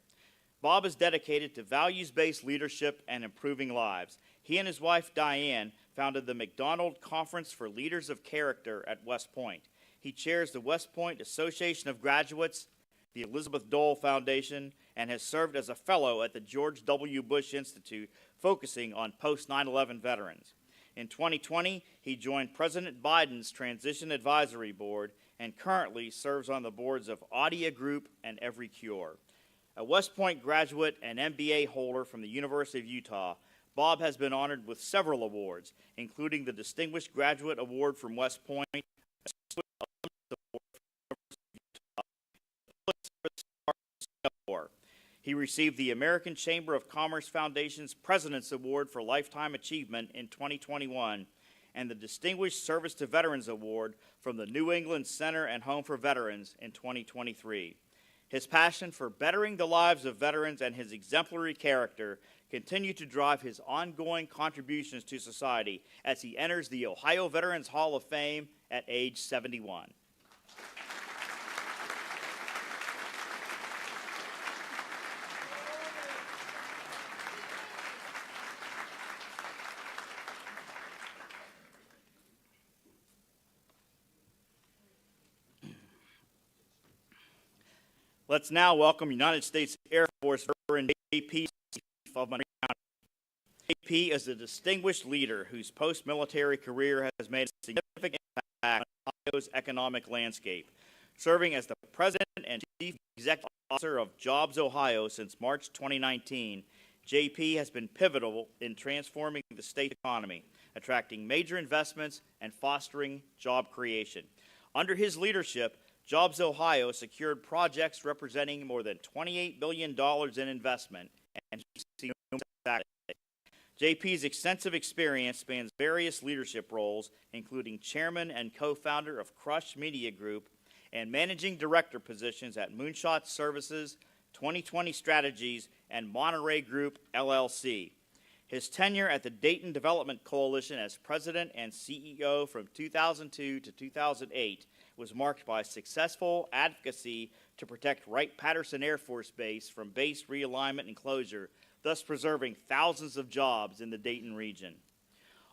Bob is dedicated to values-based leadership and improving lives. He and his wife, Diane, founded the McDonald Conference for Leaders of Character at West Point. He chairs the West Point Association of Graduates, the Elizabeth Dole Foundation, and has served as a fellow at the George W. Bush Institute, focusing on post-9/11 veterans. In 2020, he joined President Biden's Transition Advisory Board and currently serves on the boards of Audia Group and Every Cure. A West Point graduate and MBA holder from the University of Utah, Bob has been honored with several awards, including the Distinguished Graduate Award from West Point, He received the American Chamber of Commerce Foundation's President's Award for Lifetime Achievement in 2021 and the Distinguished Service to Veterans Award from the New England Center and Home for Veterans in 2023. His passion for bettering the lives of veterans and his exemplary character continue to drive his ongoing contributions to society as he enters the Ohio Veterans Hall of Fame at age 71. Let's now welcome United States Air Force veteran J.P. of Montgomery County. J.P. is a distinguished leader whose post-military career has made a significant impact on Ohio's economic landscape. Serving as the president and chief executive officer of Jobs Ohio since March 2019, J.P. has been pivotal in transforming the state economy, attracting major investments and fostering job creation. Under his leadership, Jobs Ohio secured projects representing more than $28 billion in investment and JP's extensive experience spans various leadership roles, including chairman and co-founder of Crush Media Group and managing director positions at Moonshot Services, 2020 Strategies, and Monterey Group, LLC. His tenure at the Dayton Development Coalition as president and CEO from 2002 to 2008 was marked by successful advocacy to protect Wright-Patterson Air Force Base from base realignment and closure, thus preserving thousands of jobs in the Dayton region.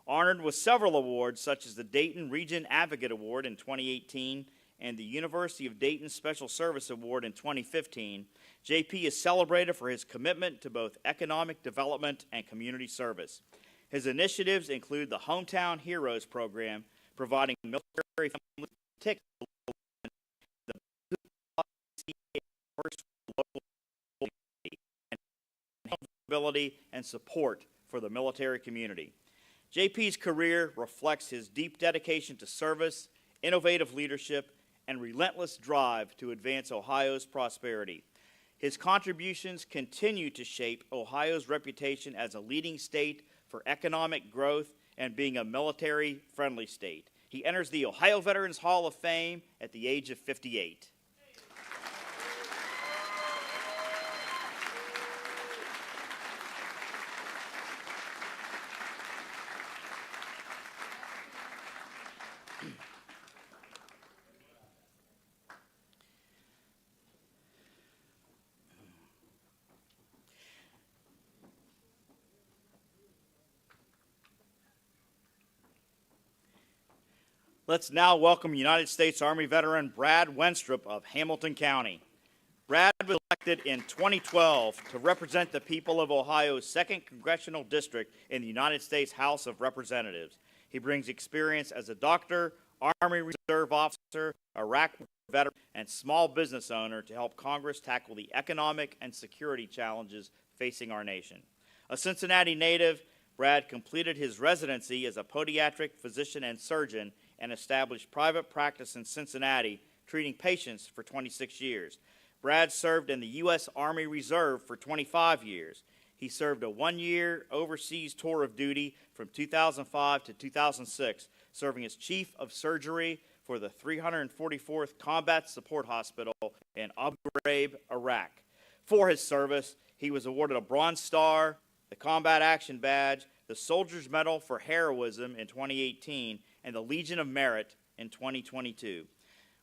Honored with several awards such as the Dayton Region Advocate Award in 2018 and the University of Dayton Special Service Award in 2015, JP is celebrated for his commitment to both economic development and community service. His initiatives include the Hometown Heroes program, providing military families tickets the local ability and support for the military community. JP's career reflects his deep dedication to service, innovative leadership, and relentless drive to advance Ohio's prosperity. His contributions continue to shape Ohio's reputation as a leading state for economic growth and being a military-friendly state. He enters the Ohio Veterans Hall of Fame at the age of 58. Let's now welcome United States Army veteran Brad Wenstrup of Hamilton County. Brad was elected in 2012 to represent the people of Ohio's 2nd Congressional District in the United States House of Representatives. He brings experience as a doctor, Army Reserve officer, Iraq veteran, and small business owner to help Congress tackle the economic and security challenges facing our nation. A Cincinnati native, Brad completed his residency as a podiatric physician and surgeon and established private practice in Cincinnati, treating patients for 26 years. Brad served in the U.S. Army Reserve for 25 years. He served a one-year overseas tour of duty from 2005 to 2006, serving as chief of surgery for the 344th Combat Support Hospital in Abu Ghraib, Iraq. For his service, he was awarded a Bronze Star, the Combat Action Badge, the Soldier's Medal for Heroism in 2018, and the Legion of Merit in 2022.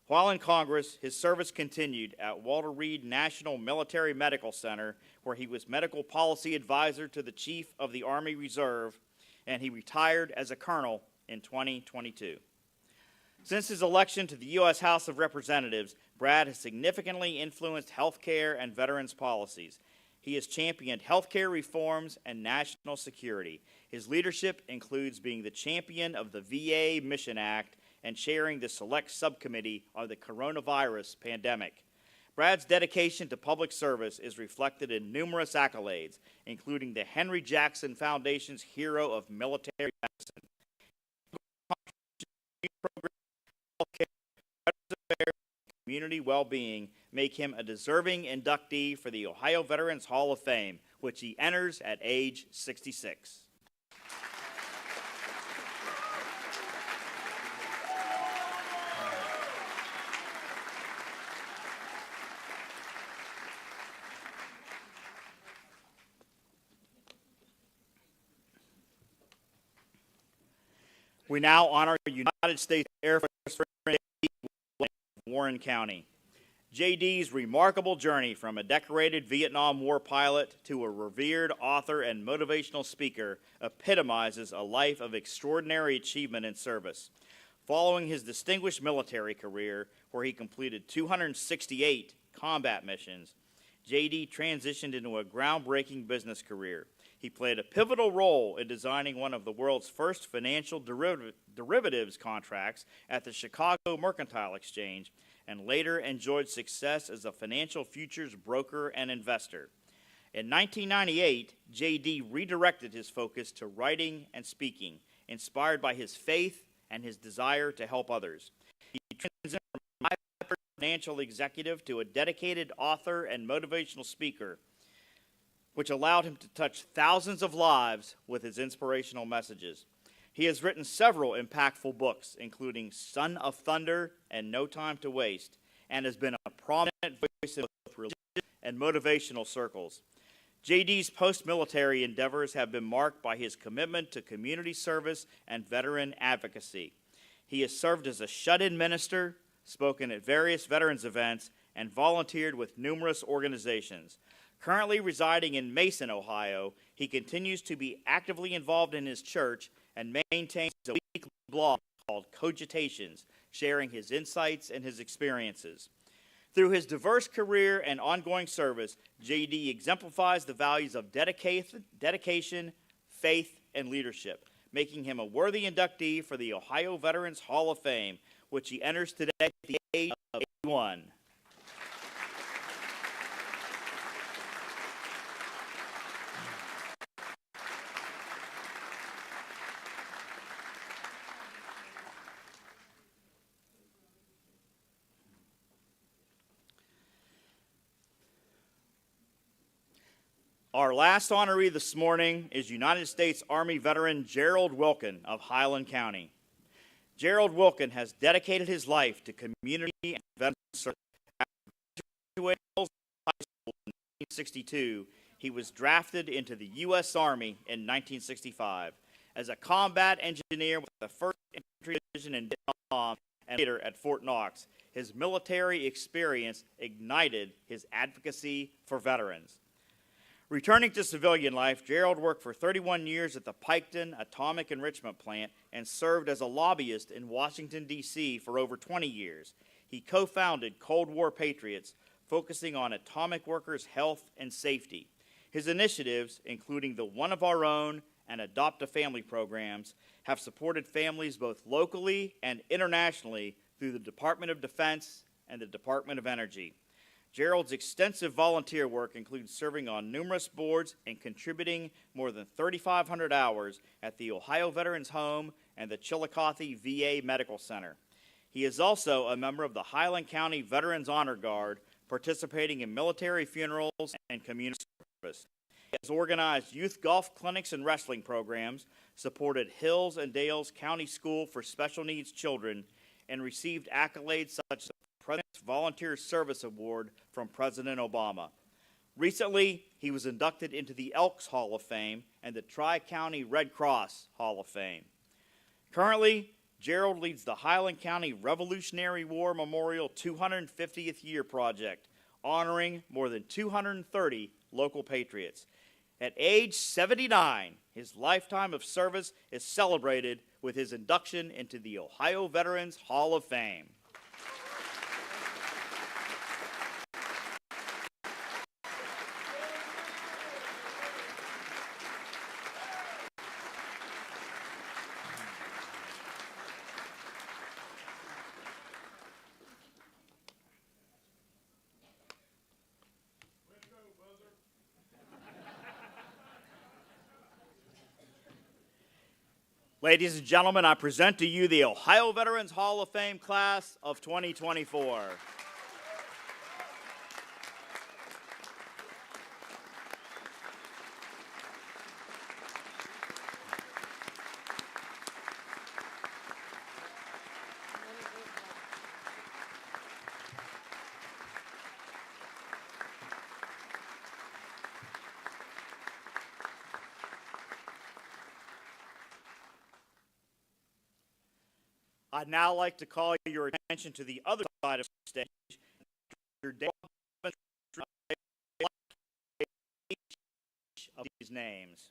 While in Congress, his service continued at Walter Reed National Military Medical Center, where he was medical policy advisor to the Chief of the Army Reserve, and he retired as a colonel in 2022. Since his election to the U.S. House of Representatives, Brad has significantly influenced health care and veterans policies. He has championed health care reforms and national security. His leadership includes being the champion of the VA Mission Act and chairing the Select Subcommittee on the Coronavirus Pandemic. Brad's dedication to public service is reflected in numerous accolades, including the Henry Jackson Foundation's Hero of Military Medicine. Community well-being make him a deserving inductee for the Ohio Veterans Hall of Fame, which he enters at age 66. We now honor United States Air Force Veteran of Warren County. JD's remarkable journey from a decorated Vietnam War pilot to a revered author and motivational speaker epitomizes a life of extraordinary achievement and service. Following his distinguished military career, where he completed 268 combat missions, JD transitioned into a groundbreaking business career. He played a pivotal role in designing one of the world's first financial derivatives contracts at the Chicago Mercantile Exchange, and later enjoyed success as a financial futures broker and investor. In 1998, JD redirected his focus to writing and speaking, inspired by his faith and his desire to help others. He transitioned from a financial executive to a dedicated author and motivational speaker, which allowed him to touch thousands of lives with his inspirational messages. He has written several impactful books, including Son of Thunder and No Time to Waste, and has been a prominent voice in both religious and motivational circles. JD's post-military endeavors have been marked by his commitment to community service and veteran advocacy. He has served as a shut-in minister, spoken at various veterans events, and volunteered with numerous organizations. Currently residing in Mason, Ohio, he continues to be actively involved in his church and maintains a weekly blog called Cogitations, sharing his insights and his experiences. Through his diverse career and ongoing service, JD exemplifies the values of dedication, faith, and leadership, making him a worthy inductee for the Ohio Veterans Hall of Fame, which he enters today at the age of 81. Our last honoree this morning is United States Army veteran Gerald Wilkin of Highland County. Gerald Wilkin has dedicated his life to community and veteran service. After graduating from high school in 1962, he was drafted into the U.S. Army in 1965 as a combat engineer with the 1st Infantry Division in Vietnam and later at Fort Knox. His military experience ignited his advocacy for veterans. Returning to civilian life, Gerald worked for 31 years at the Piketon Atomic Enrichment Plant and served as a lobbyist in Washington, D.C. for over 20 years. He co-founded Cold War Patriots, focusing on atomic workers' health and safety. His initiatives, including the One of Our Own and Adopt a Family programs, have supported families both locally and internationally through the Department of Defense and the Department of Energy. Gerald's extensive volunteer work includes serving on numerous boards and contributing more than 3,500 hours at the Ohio Veterans Home and the Chillicothe VA Medical Center. He is also a member of the Highland County Veterans Honor Guard, participating in military funerals and community service. He has organized youth golf clinics and wrestling programs, supported Hills and Dales County School for Special Needs Children, and received accolades such as President's Volunteer Service Award from President Obama. Recently, he was inducted into the Elks Hall of Fame and the Tri-County Red Cross Hall of Fame. Currently, Gerald leads the Highland County Revolutionary War Memorial 250th Year Project, honoring more than 230 local patriots. At age 79, his lifetime of service is celebrated with his induction into the Ohio Veterans Hall of Fame. Ladies and gentlemen, I present to you the Ohio Veterans Hall of Fame class of 2024. I'd now like to call your attention to the other side of the stage. Each of these names.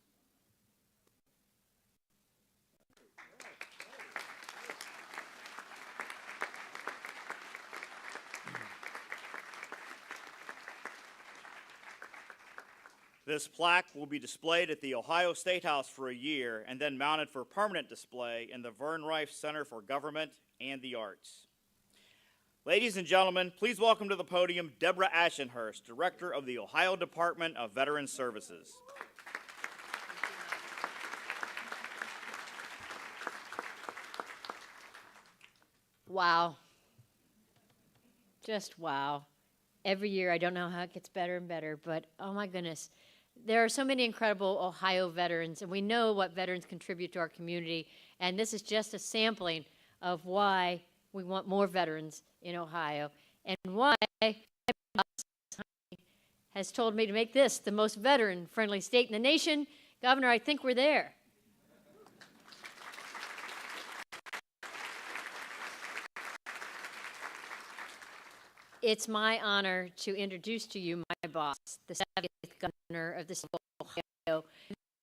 This plaque will be displayed at the Ohio State House for a year and then mounted for permanent display in the Vern Rife Center for Government and the Arts. Ladies and gentlemen, please welcome to the podium Deborah Ashenhurst, Director of the Ohio Department of Veterans Services. Wow. Just wow. Every year, I don't know how it gets better and better, but oh my goodness. There are so many incredible Ohio veterans, and we know what veterans contribute to our community, and this is just a sampling of why we want more veterans in Ohio, and why my boss has told me to make this the most veteran-friendly state in the nation. Governor, I think we're there. It's my honor to introduce to you my boss, the 70th governor of the state of Ohio.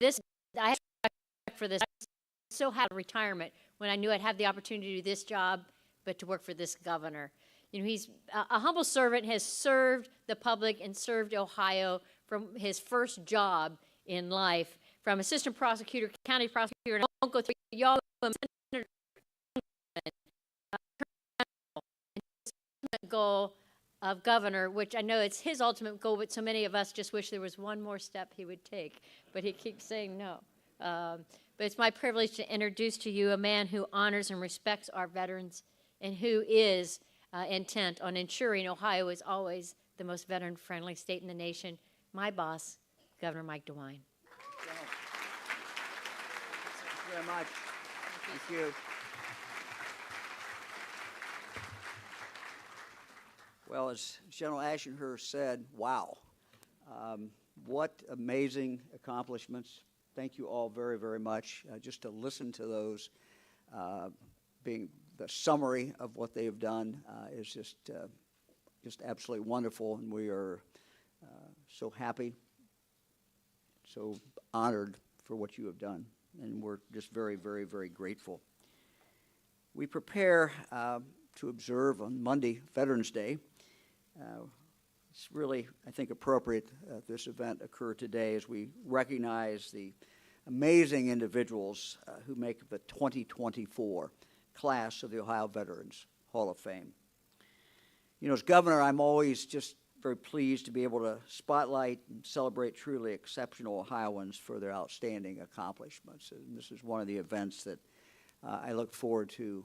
I have respect for this. I was so happy retirement when I knew I'd have the opportunity to do this job, but to work for this governor. You know, he's a humble servant, has served the public and served Ohio from his first job in life, from assistant prosecutor, county prosecutor, and I won't go through y'all, senator, goal of governor, which I know it's his ultimate goal, but so many of us just wish there was one more step he would take, but he keeps saying no. But it's my privilege to introduce to you a man who honors and respects our veterans and who is intent on ensuring Ohio is always the most veteran-friendly state in the nation. My boss, Governor Mike DeWine. Thank you very much. Thank you. Well, as General Ashenhurst said, wow. What amazing accomplishments. Thank you all very, very much. Just to listen to those, being the summary of what they have done is just absolutely wonderful, and we are so happy, so honored for what you have done, and we're just very, very, very grateful. We prepare to observe on Monday, Veterans Day. It's really, I think, appropriate this event occur today as we recognize the amazing individuals who make the 2024 class of the Ohio Veterans Hall of Fame. You know, as governor, I'm always just very pleased to be able to spotlight and celebrate truly exceptional Ohioans for their outstanding accomplishments. And this is one of the events that I look forward to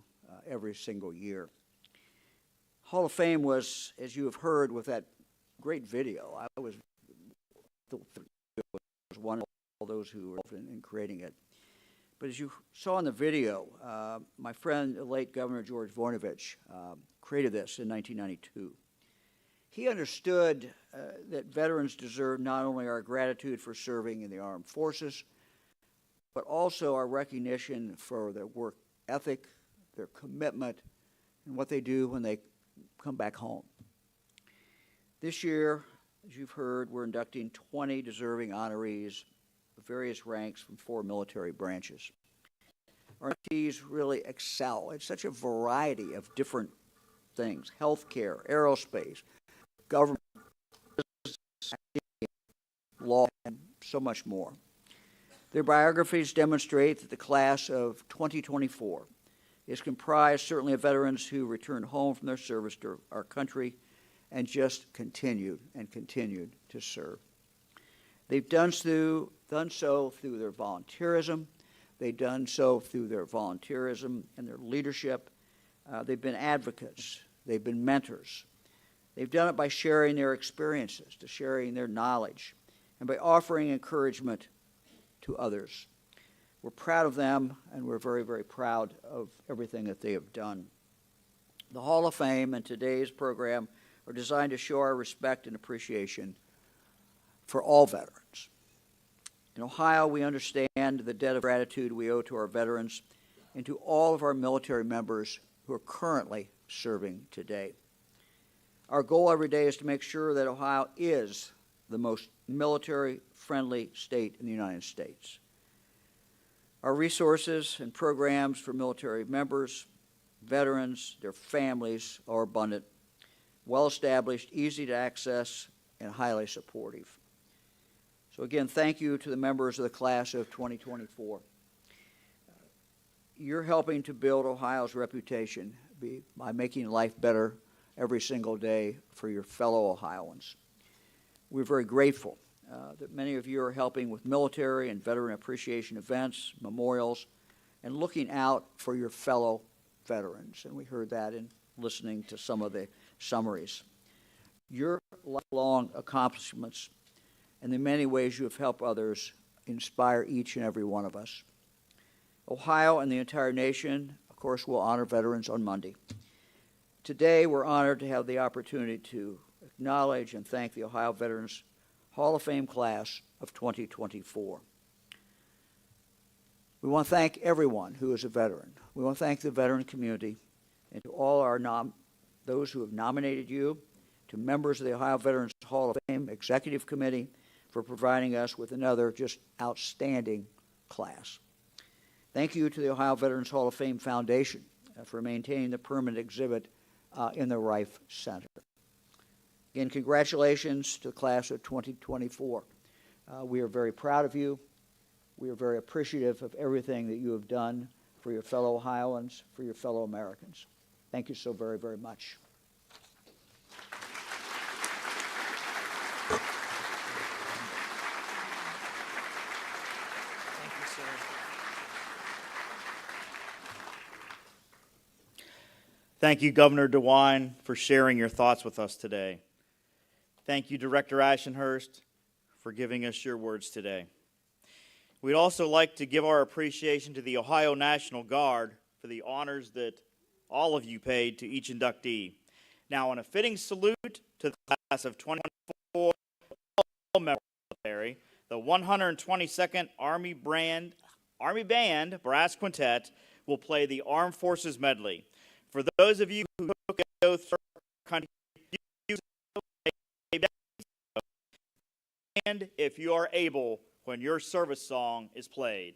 every single year. Hall of Fame was, as you have heard with that great video, I was one of all those who were involved in creating it. But as you saw in the video, my friend, the late Governor George Voinovich, created this in 1992. He understood that veterans deserve not only our gratitude for serving in the armed forces, but also our recognition for their work ethic, their commitment, and what they do when they come back home. This year, as you've heard, we're inducting 20 deserving honorees of various ranks from 4 military branches. Our inductees really excel in such a variety of different things: healthcare, aerospace, government, law, and so much more. Their biographies demonstrate that the class of 2024 is comprised certainly of veterans who returned home from their service to our country and just continued to serve. They've done so through their volunteerism. They've done so through their volunteerism and their leadership. They've been advocates. They've been mentors. They've done it by sharing their experiences, to sharing their knowledge, and by offering encouragement to others. We're proud of them, and we're very, very proud of everything that they have done. The Hall of Fame and today's program are designed to show our respect and appreciation for all veterans. In Ohio, we understand the debt of gratitude we owe to our veterans and to all of our military members who are currently serving today. Our goal every day is to make sure that Ohio is the most military-friendly state in the United States. Our resources and programs for military members, veterans, their families are abundant, well-established, easy to access, and highly supportive. So again, thank you to the members of the class of 2024. You're helping to build Ohio's reputation by making life better every single day for your fellow Ohioans. We're very grateful that many of you are helping with military and veteran appreciation events, memorials, and looking out for your fellow veterans. And we heard that in listening to some of the summaries. Your lifelong accomplishments and the many ways you have helped others inspire each and every one of us. Ohio and the entire nation, of course, will honor veterans on Monday. Today, we're honored to have the opportunity to acknowledge and thank the Ohio Veterans Hall of Fame class of 2024. We want to thank everyone who is a veteran. We want to thank the veteran community and to all our those who have nominated you, to members of the Ohio Veterans Hall of Fame Executive Committee for providing us with another just outstanding class. Thank you to the Ohio Veterans Hall of Fame Foundation for maintaining the permanent exhibit in the Rife Center. Again, congratulations to the class of 2024. We are very proud of you. We are very appreciative of everything that you have done for your fellow Ohioans, for your fellow Americans. Thank you so very, very much. Thank you, sir. Thank you, Governor DeWine, for sharing your thoughts with us today. Thank you, Director Ashenhurst, for giving us your words today. We'd also like to give our appreciation to the Ohio National Guard for the honors that all of you paid to each inductee. Now, in a fitting salute to the class of 2024, all members of the military, the 122nd Army Band Brass Quintet will play the Armed Forces Medley. For those of you who took an oath for our country, and if you are able, when your service song is played.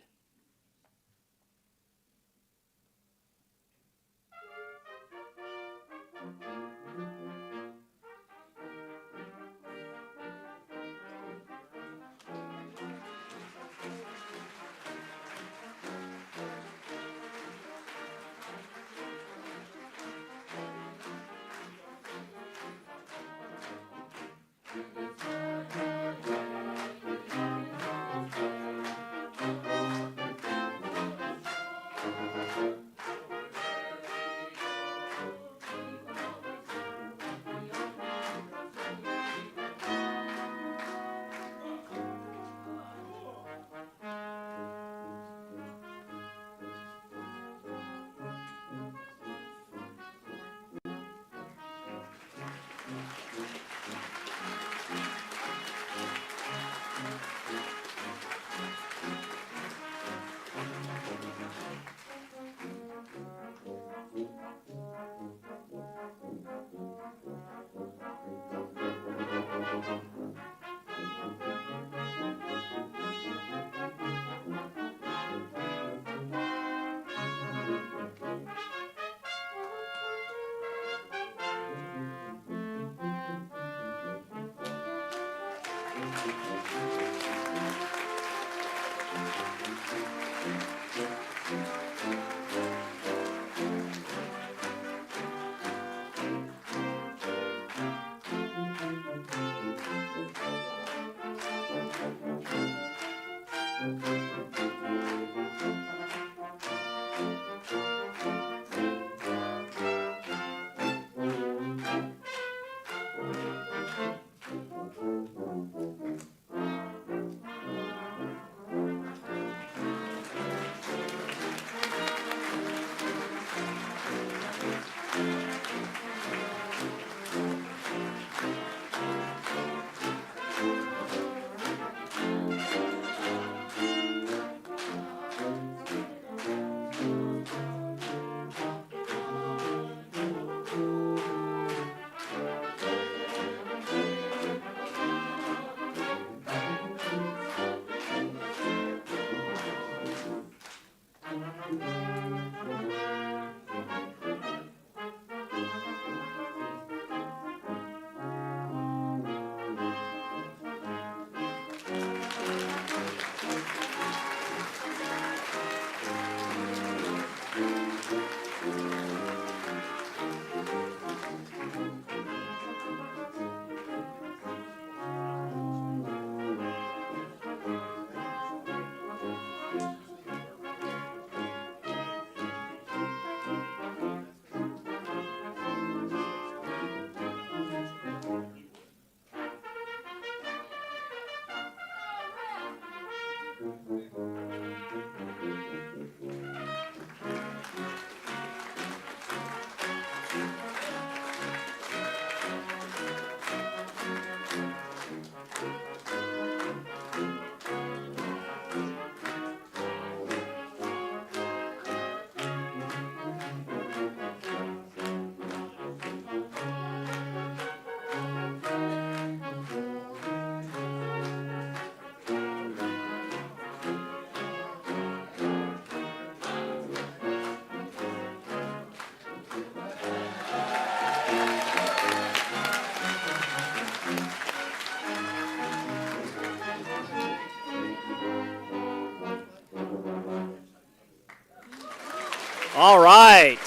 All right.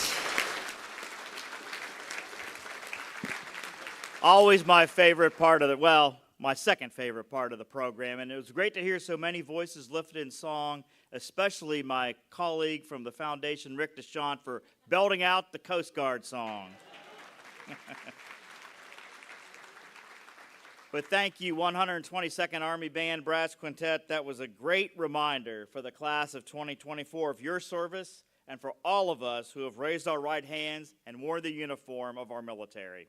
Always my favorite part of my second favorite part of the program, and it was great to hear so many voices lifted in song, especially my colleague from the foundation, Rick DeShawn, for belting out the Coast Guard song. But thank you, 122nd Army Band Brass Quintet. That was a great reminder for the class of 2024 of your service and for all of us who have raised our right hands and worn the uniform of our military.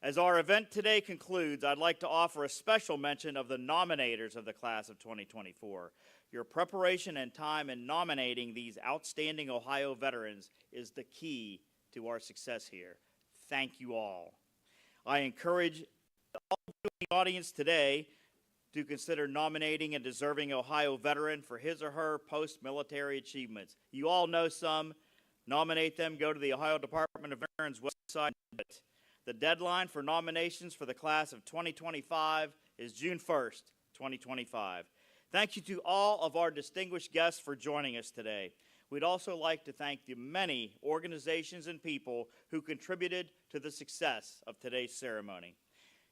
As our event today concludes, I'd like to offer a special mention of the nominators of the class of 2024. Your preparation and time in nominating these outstanding Ohio veterans is the key to our success here. Thank you all. I encourage all of you in the audience today to consider nominating a deserving Ohio veteran for his or her post-military achievements. You all know some. Nominate them. Go to the Ohio Department of Veterans website. The deadline for nominations for the class of 2025 is June 1st, 2025. Thank you to all of our distinguished guests for joining us today. We'd also like to thank the many organizations and people who contributed to the success of today's ceremony.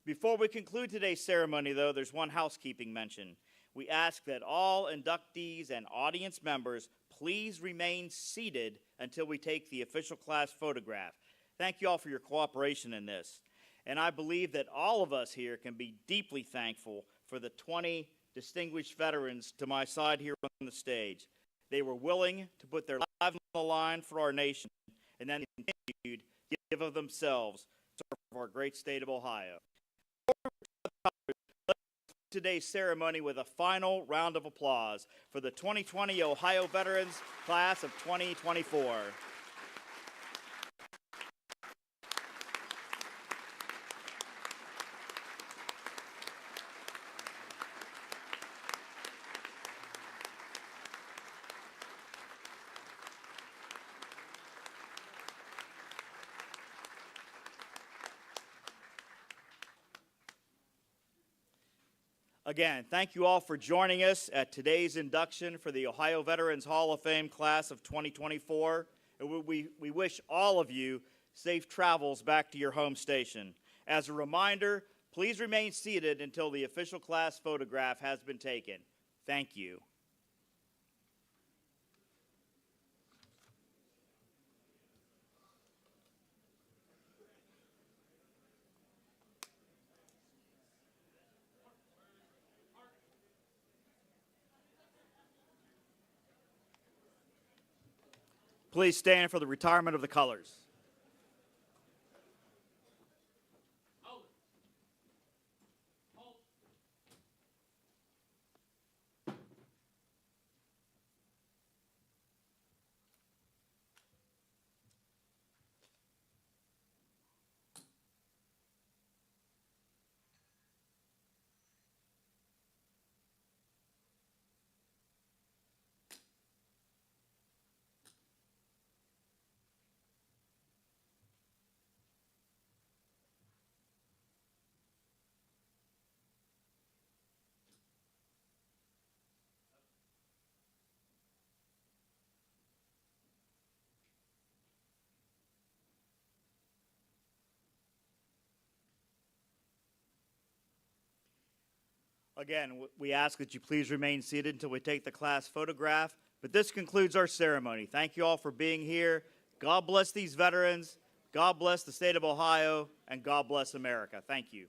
Before we conclude today's ceremony, though, there's one housekeeping mention. We ask that all inductees and audience members please remain seated until we take the official class photograph. Thank you all for your cooperation in this. And I believe that all of us here can be deeply thankful for the 20 distinguished veterans to my side here on the stage. They were willing to put their lives on the line for our nation and then continued to give of themselves to serve our great state of Ohio. Let's conclude today's ceremony with a final round of applause for the 2020 Ohio Veterans Class of 2024. Again, thank you all for joining us at today's induction for the Ohio Veterans Hall of Fame Class of 2024. And we wish all of you safe travels back to your home station. As a reminder, please remain seated until the official class photograph has been taken. Thank you. Please stand for the retirement of the colors. Again, we ask that you please remain seated until we take the class photograph. But this concludes our ceremony. Thank you all for being here. God bless these veterans. God bless the state of Ohio. And God bless America. Thank you.